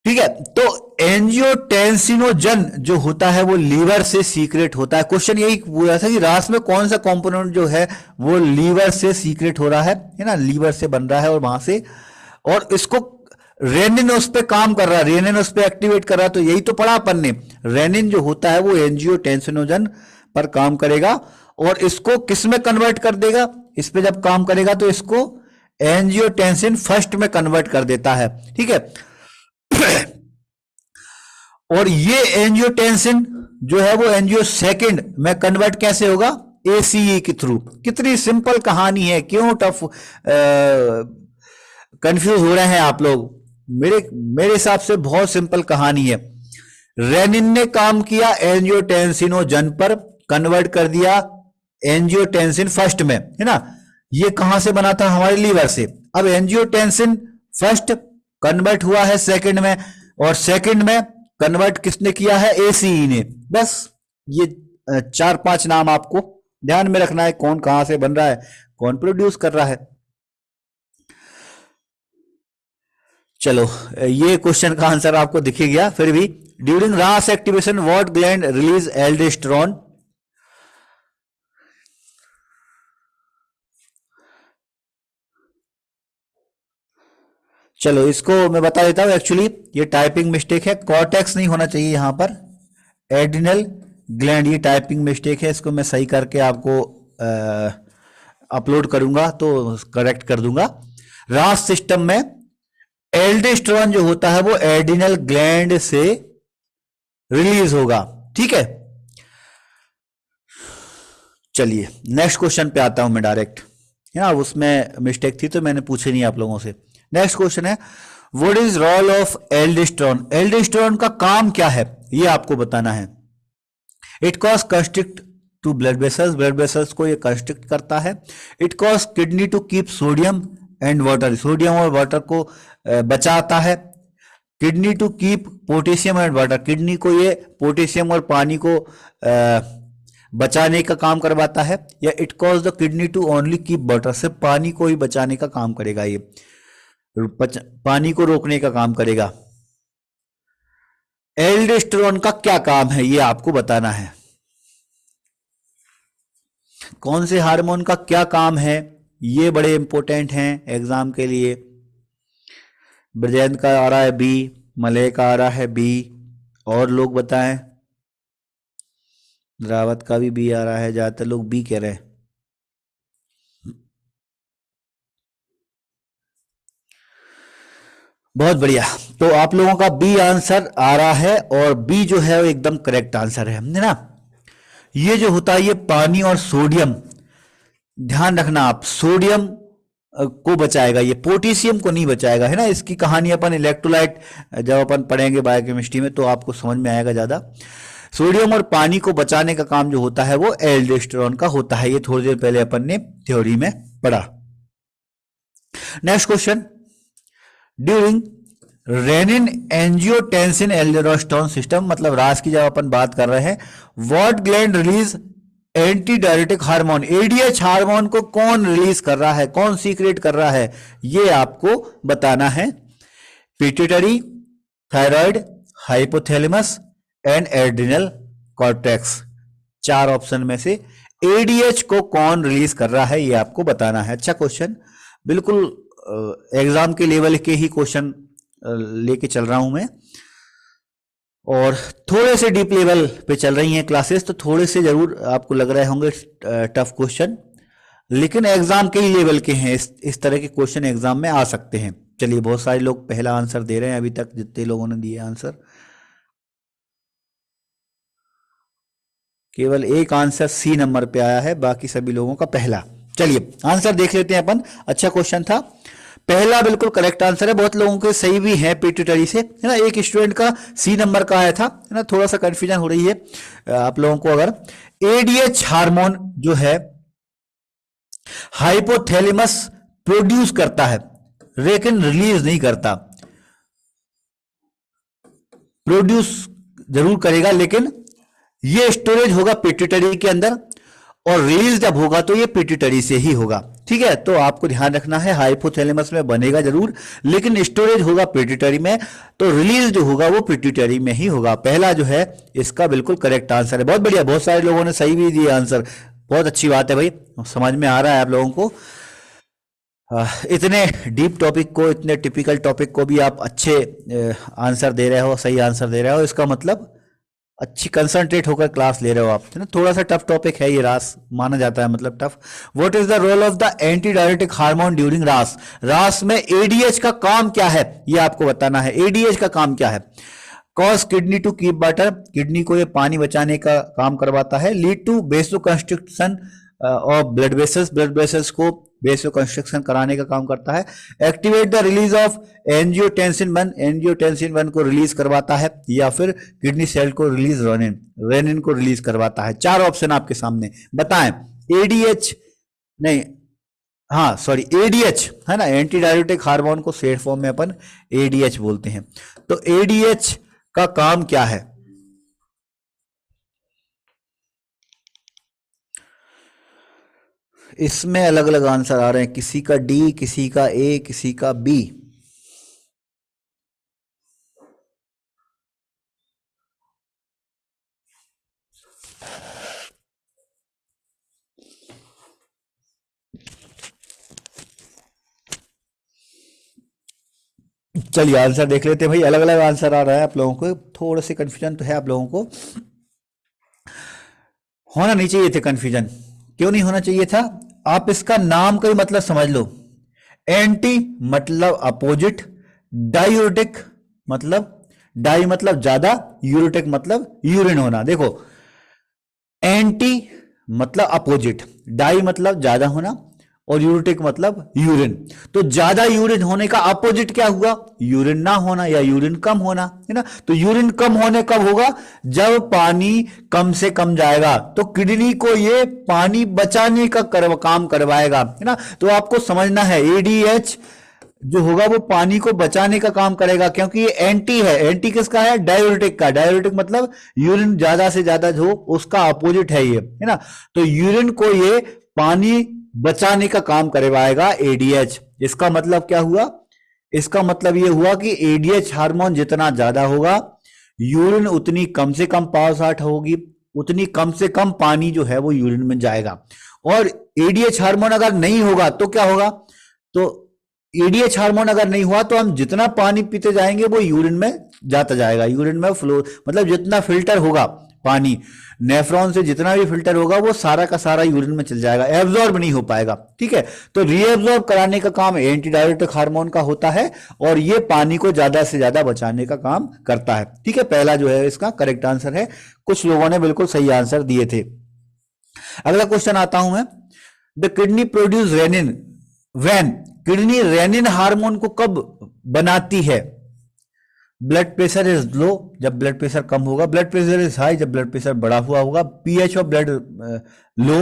ठीक है। तो एंजियोटेंसिनोजन जो होता है वो लीवर से सीक्रेट होता है। क्वेश्चन यही पूछा था कि रास में कौन सा कंपोनेंट जो है वो लीवर से सीक्रेट हो रहा है ना, लीवर से बन रहा है और वहां से, और इसको रेनिन उस पे काम कर रहा है, रेनिन उस पे एक्टिवेट कर रहा है। तो यही तो पढ़ा अपन ने, रेनिन जो होता है वो एंजियोटेंसिनोजन पर काम करेगा और इसको किस में कन्वर्ट कर देगा? इस पे जब काम करेगा तो इसको एंजियोटेंसिन फर्स्ट में कन्वर्ट कर देता है। ठीक है, और ये एंजियोटेंसिन जो है वो एंजियो सेकंड में कन्वर्ट कैसे होगा? एसीई के थ्रू। कितनी सिंपल कहानी है, क्यों टफ कंफ्यूज हो रहे हैं आप लोग? मेरे हिसाब से बहुत सिंपल कहानी है। रेनिन ने काम किया एंजियोटेंसिनोजन पर, कन्वर्ट कर दिया एंजियोटेंसिन फर्स्ट में, है ना। ये कहां से बना था? हमारे लीवर से। अब एंजियोटेंसिन फर्स्ट कन्वर्ट हुआ है सेकंड में, और सेकंड में कन्वर्ट किसने किया है? एसीई ने। बस ये 4-5 नाम आपको ध्यान में रखना है, कौन कहां से बन रहा है, कौन प्रोड्यूस कर रहा है। चलो ये क्वेश्चन का आंसर आपको दिख ही गया। फिर भी, ड्यूरिंग रास activation what gland release aldosterone? चलो इसको मैं बता देता हूं, एक्चुअली ये टाइपिंग मिस्टेक है, कॉर्टेक्स नहीं होना चाहिए यहां पर, एड्रिनल ग्लैंड, ये टाइपिंग मिस्टेक है, इसको मैं सही करके आपको अपलोड करूंगा तो करेक्ट कर दूंगा। रास सिस्टम में एल्डोस्टेरोन जो होता है वो एड्रिनल ग्लैंड से रिलीज होगा। ठीक है, चलिए नेक्स्ट क्वेश्चन पे आता हूं मैं डायरेक्ट, है ना, उसमें मिस्टेक थी तो मैंने पूछे नहीं आप लोगों से। नेक्स्ट क्वेश्चन है, what is role of aldosterone? Aldosterone का काम क्या है ये आपको बताना है। It cause constrict to blood vessels, blood vessels को ये कंस्ट्रिक्ट करता है। It cause kidney to keep sodium and water, sodium और वाटर को बचाता है। Kidney to keep potassium and water, kidney को ये पोटेशियम और पानी को बचाने का काम करवाता है। या it cause the kidney to only keep water, सिर्फ पानी को ही बचाने का काम करेगा, ये पानी को रोकने का काम करेगा। एल्डोस्टेरोन का क्या काम है ये आपको बताना है। कौन से हार्मोन का क्या काम है, ये बड़े इंपॉर्टेंट हैं एग्जाम के लिए। ब्रजेंद्र का आ रहा है बी, मलय का आ रहा है बी, और लोग बताएं। रावत का भी बी आ रहा है, ज्यादातर लोग बी कह रहे हैं। बहुत बढ़िया, तो आप लोगों का बी आंसर आ रहा है, और बी जो है वो एकदम करेक्ट आंसर है ना। ये जो होता है ये पानी और सोडियम, ध्यान रखना आप, सोडियम को बचाएगा, ये पोटेशियम को नहीं बचाएगा, है ना। इसकी कहानी अपन इलेक्ट्रोलाइट जब अपन पढ़ेंगे बायोकेमिस्ट्री में तो आपको समझ में आएगा ज्यादा। सोडियम और पानी को बचाने का काम जो होता है वो एल्डोस्टेरोन का होता है, ये थोड़ी देर पहले अपन ने थ्योरी में पढ़ा। Next question, during rennin angiotensin aldosterone system, मतलब रास की जब अपन बात कर रहे हैं, what gland release anti diuretic hormone? ADH hormone को कौन रिलीज कर रहा है, कौन सीक्रेट कर रहा है, ये आपको बताना है। Pituitary, thyroid, hypothalamus and adrenal cortex, 4 option में से एडीएच को कौन रिलीज कर रहा है ये आपको बताना है। अच्छा क्वेश्चन, बिल्कुल एग्जाम के लेवल के ही क्वेश्चन लेके चल रहा हूं मैं, और थोड़े से डीप लेवल पे चल रही हैं क्लासेस, तो थोड़े से जरूर आपको लग रहे होंगे टफ क्वेश्चन, लेकिन एग्जाम कई लेवल के हैं, इस तरह के क्वेश्चन एग्जाम में आ सकते हैं। चलिए, बहुत सारे लोग पहला आंसर दे रहे हैं अभी तक, जितने लोगों ने दिए आंसर। केवल एक आंसर सी नंबर पे आया है, बाकी सभी लोगों का पहला। चलिए आंसर देख लेते हैं अपन। अच्छा क्वेश्चन था, पहला बिल्कुल करेक्ट आंसर है। बहुत लोगों के सही भी है पिट्यूटरी से, है ना। एक स्टूडेंट का सी नंबर का आया था, है ना। थोड़ा सा कंफ्यूजन हो रही है आप लोगों को। अगर एडीएच हार्मोन जो है हाइपोथैलेमस प्रोड्यूस करता है लेकिन रिलीज नहीं करता। प्रोड्यूस जरूर करेगा लेकिन ये स्टोरेज होगा पिट्यूटरी के अंदर, और रिलीज जब होगा तो ये पिट्यूटरी से ही होगा। ठीक है, तो आपको ध्यान रखना है, हाइपोथैलेमस में बनेगा जरूर लेकिन स्टोरेज होगा पिट्यूटरी में, तो रिलीज जो होगा वो पिट्यूटरी में ही होगा। पहला जो है इसका बिल्कुल करेक्ट आंसर है। बहुत बढ़िया, बहुत सारे लोगों ने सही भी दिया आंसर, बहुत अच्छी बात है भाई, समझ में आ रहा है आप लोगों को। इतने डीप टॉपिक को, इतने टिपिकल टॉपिक को भी आप अच्छे आंसर दे रहे हो, सही आंसर दे रहे हो, इसका मतलब अच्छी कंसंट्रेट होकर क्लास ले रहे हो आप, है ना। थोड़ा सा टफ टॉपिक है ये, रास माना जाता है, मतलब tough. What is the role of the anti diuretic hormone during RAAS? RAAS में एडीएच का काम क्या है ये आपको बताना है। एडीएच का काम क्या है? Cause kidney to keep water, kidney को ये पानी बचाने का काम करवाता है। Lead to vasoconstriction of blood vessels, blood vessels को वेसो कंस्ट्रक्शन कराने का काम करता है। Activate the release of angiotensin 1, angiotensin 1 को रिलीज करवाता है। या फिर किडनी सेल को रिलीज रेनिन, रेनिन को रिलीज करवाता है। चार ऑप्शन आपके सामने, बताएं। एडीएच नहीं, हाँ सॉरी, एडीएच है ना, एंटी डायरेटिक हार्मोन को शेड फॉर्म में अपन एडीएच बोलते हैं। तो एडीएच का काम क्या है? इसमें अलग अलग आंसर आ रहे हैं, किसी का डी, किसी का ए, किसी का बी। चलिए आंसर देख लेते हैं भाई, अलग अलग आंसर आ रहा है आप लोगों को, थोड़ा सी कंफ्यूजन तो है आप लोगों को। होना नहीं चाहिए थे कंफ्यूजन, क्यों नहीं होना चाहिए था? आप इसका नाम का ही मतलब समझ लो। एंटी मतलब अपोजिट, डायूरेटिक मतलब, डाई मतलब ज्यादा, यूरेटिक मतलब यूरिन होना। देखो, एंटी मतलब अपोजिट, डाई मतलब ज्यादा होना, और यूरिटिक मतलब यूरिन। तो ज्यादा यूरिन होने का अपोजिट क्या हुआ? यूरिन ना होना या यूरिन कम होना, है ना। तो यूरिन कम होने कब होगा? जब पानी कम से कम जाएगा, तो किडनी को ये पानी बचाने का काम करवाएगा, है ना। तो आपको समझना है, एडीएच जो होगा वो पानी को बचाने का काम करेगा, क्योंकि ये एंटी है। एंटी किसका है? डायूरेटिक का। डायूरेटिक मतलब यूरिन ज्यादा से ज्यादा जो उसका अपोजिट है ये, है ना। तो यूरिन को ये पानी बचाने का काम करवाएगा एडीएच। इसका मतलब क्या हुआ? इसका मतलब ये हुआ कि एडीएच हार्मोन जितना ज्यादा होगा, यूरिन उतनी कम से कम पावर साठ होगी, उतनी कम से कम पानी जो है वो यूरिन में जाएगा। और एडीएच हार्मोन अगर नहीं होगा तो क्या होगा? तो एडीएच हार्मोन अगर नहीं हुआ तो हम जितना पानी पीते जाएंगे वो यूरिन में जाता जाएगा। यूरिन में फ्लो मतलब जितना फिल्टर होगा पानी, नेफ्रॉन से जितना भी फिल्टर होगा वो सारा का सारा यूरिन में चल जाएगा, एब्जॉर्ब नहीं हो पाएगा। ठीक है, तो रीएब्जॉर्ब कराने का काम एंटी डायरेटिक हार्मोन का होता है, और ये पानी को ज्यादा से ज्यादा बचाने का काम करता है। ठीक है, पहला जो है इसका करेक्ट आंसर है। कुछ लोगों ने बिल्कुल सही आंसर दिए थे। अगला क्वेश्चन आता हूं मैं। The kidney produce renin when, kidney renin hormone को कब बनाती है? ब्लड प्रेशर इज लो, जब ब्लड प्रेशर कम होगा। ब्लड प्रेशर इज हाई, जब ब्लड प्रेशर बढ़ा हुआ होगा। PH of blood low,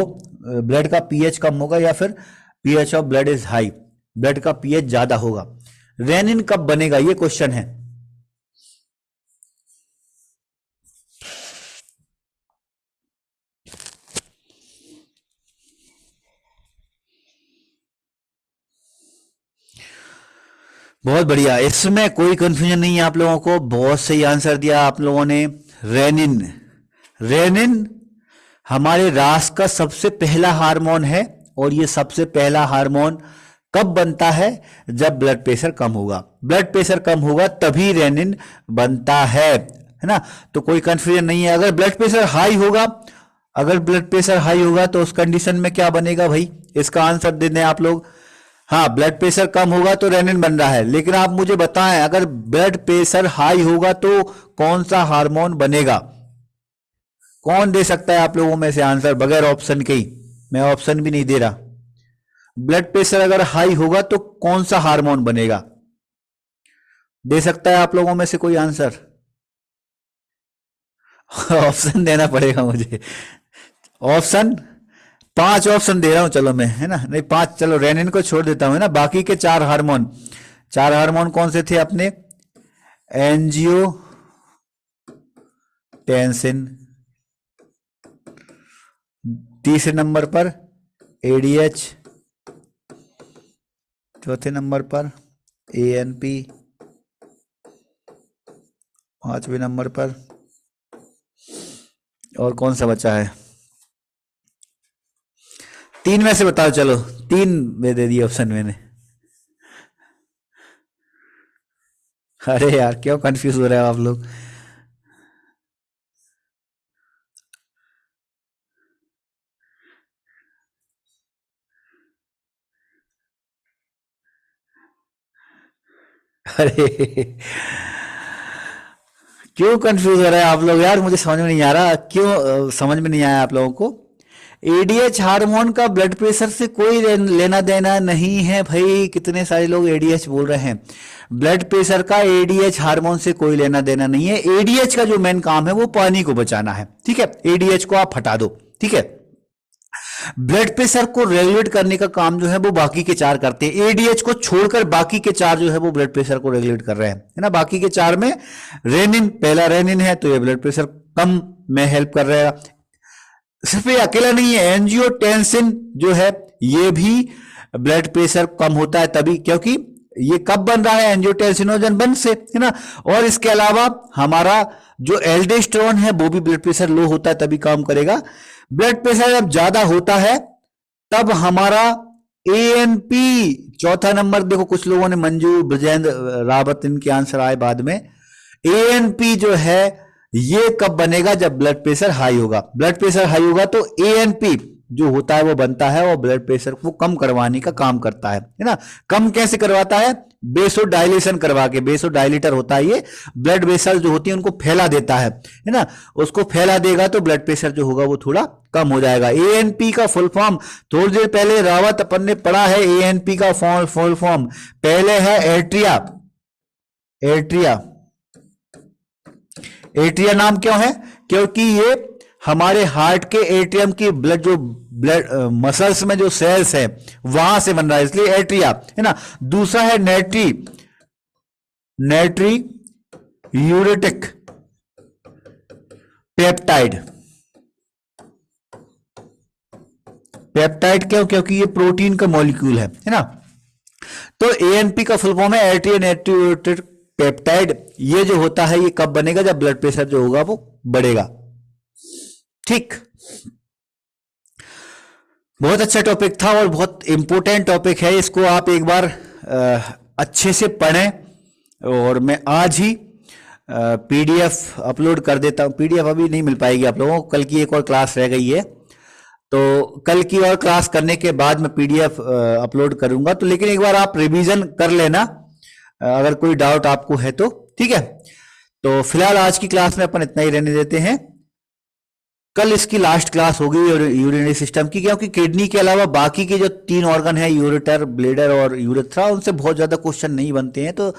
blood का पीएच कम होगा। या फिर pH of blood is high, blood का पीएच ज्यादा होगा। रेनिन कब बनेगा, ये क्वेश्चन है। बहुत बढ़िया, इसमें कोई कंफ्यूजन नहीं है आप लोगों को, बहुत सही आंसर दिया आप लोगों ने। रेनिन, रेनिन हमारे रास का सबसे पहला हार्मोन है, और ये सबसे पहला हार्मोन कब बनता है? जब ब्लड प्रेशर कम होगा। ब्लड प्रेशर कम होगा तभी रेनिन बनता है ना। तो कोई कंफ्यूजन नहीं है। अगर ब्लड प्रेशर हाई होगा, अगर ब्लड प्रेशर हाई होगा तो उस कंडीशन में क्या बनेगा भाई? इसका आंसर दे दें आप लोग। हाँ, ब्लड प्रेशर कम होगा तो रेनिन बन रहा है, लेकिन आप मुझे बताएं अगर ब्लड प्रेशर हाई होगा तो कौन सा हार्मोन बनेगा? कौन दे सकता है आप लोगों में से आंसर बगैर ऑप्शन के ही? मैं ऑप्शन भी नहीं दे रहा। ब्लड प्रेशर अगर हाई होगा तो कौन सा हार्मोन बनेगा? दे सकता है आप लोगों में से कोई आंसर? ऑप्शन देना पड़ेगा मुझे। ऑप्शन 5 ऑप्शन दे रहा हूं, चलो मैं, है ना, नहीं 5, चलो रेनिन को छोड़ देता हूं, है ना, बाकी के 4 हार्मोन। 4 हार्मोन कौन से थे अपने? एंजियो टेंसिन, तीसरे नंबर पर एडीएच, चौथे नंबर पर एएनपी, पांचवें नंबर पर, और कौन सा बचा है? 3 में से बताओ, चलो 3 में दे दिए ऑप्शन मैंने। अरे यार क्यों कंफ्यूज हो रहे हो आप लोग? अरे क्यों कंफ्यूज हो रहे हैं आप लोग यार? मुझे समझ में नहीं आ रहा क्यों समझ में नहीं आया आप लोगों को। एडीएच हार्मोन का ब्लड प्रेशर से कोई लेना देना नहीं है भाई। कितने सारे लोग एडीएच बोल रहे हैं, ब्लड प्रेशर का एडीएच हार्मोन से कोई लेना देना नहीं है। एडीएच का जो मेन काम है वो पानी को बचाना है, ठीक है, एडीएच को आप हटा दो, ठीक है। ब्लड प्रेशर को रेगुलेट करने का काम जो है वो बाकी के 4 करते हैं। एडीएच को छोड़कर बाकी के 4 जो है वो ब्लड प्रेशर को रेगुलेट कर रहे हैं, है ना। बाकी के 4 में रेनिन, पहला रेनिन है तो ये ब्लड प्रेशर कम में हेल्प कर रहा है। सिर्फ ये अकेला नहीं है, एंजियोटेंसिन जो है ये भी ब्लड प्रेशर कम होता है तभी, क्योंकि ये कब बन रहा है? एंजियोटेंसिनोजन बन से, है ना। और इसके अलावा हमारा जो एल्डोस्टेरोन है वो भी ब्लड प्रेशर लो होता है तभी काम करेगा। ब्लड प्रेशर जब ज्यादा होता है तब हमारा एएनपी, चौथा नंबर देखो, कुछ लोगों ने मंजू, ब्रजेंद्र, रावत, इनके आंसर आए बाद में। एएनपी जो है ये कब बनेगा? जब ब्लड प्रेशर हाई होगा। ब्लड प्रेशर हाई होगा तो एएनपी जो होता है वो बनता है और ब्लड प्रेशर को कम करवाने का काम करता है ना। कम कैसे करवाता है? बेसोडाइलेशन करवा के। बेसोडाइलेटर होता है ये, ब्लड वेसल जो होती है उनको फैला देता है ना। उसको फैला देगा तो ब्लड प्रेशर जो होगा वो थोड़ा कम हो जाएगा। एएनपी का फुल फॉर्म थोड़ी देर पहले रावत अपन ने पढ़ा है। एएनपी का फुल फॉर्म पहले है एट्रिया। एट्रिया, एट्रिया नाम क्यों है? क्योंकि ये हमारे हार्ट के एट्रियम की ब्लड, जो ब्लड मसल्स में जो सेल्स है वहां से बन रहा है, इसलिए एट्रिया, है ना। दूसरा है नेट्री, नेट्री यूरेटिक पेप्टाइड। पेप्टाइड क्यों? क्योंकि ये प्रोटीन का मॉलिक्यूल है ना। तो एएनपी का फुल फॉर्म है एट्रिया नेट्री यूरेटिक पेप्टाइड। ये जो होता है ये कब बनेगा? जब ब्लड प्रेशर जो होगा वो बढ़ेगा, ठीक। बहुत अच्छा टॉपिक था और बहुत इंपॉर्टेंट टॉपिक है। इसको आप एक बार अच्छे से पढ़ें और मैं आज ही पीडीएफ अपलोड कर देता हूं। पीडीएफ अभी नहीं मिल पाएगी आप लोगों को, कल की एक और क्लास रह गई है, तो कल की और क्लास करने के बाद मैं पीडीएफ अपलोड करूंगा। तो लेकिन एक बार आप रिवीजन कर लेना अगर कोई डाउट आपको है तो, ठीक है। तो फिलहाल आज की क्लास में अपन इतना ही रहने देते हैं। कल इसकी लास्ट क्लास होगी यूरिनरी सिस्टम की, क्योंकि किडनी के अलावा बाकी के जो 3 ऑर्गन है, यूरेटर, ब्लेडर और यूरेथ्रा, उनसे बहुत ज्यादा क्वेश्चन नहीं बनते हैं। तो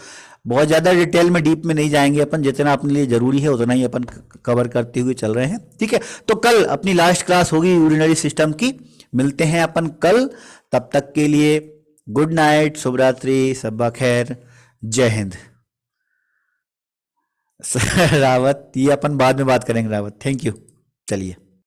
बहुत ज्यादा डिटेल में, डीप में नहीं जाएंगे अपन। जितना अपने लिए जरूरी है उतना ही अपन कवर करते हुए चल रहे हैं, ठीक है। तो कल अपनी लास्ट क्लास होगी यूरिनरी सिस्टम की। मिलते हैं अपन कल, तब तक के लिए गुड नाइट, शुभ रात्रि, सब्बा खैर, जय हिंद। रावत, ये अपन बाद में बात करेंगे रावत, थैंक यू। चलिए।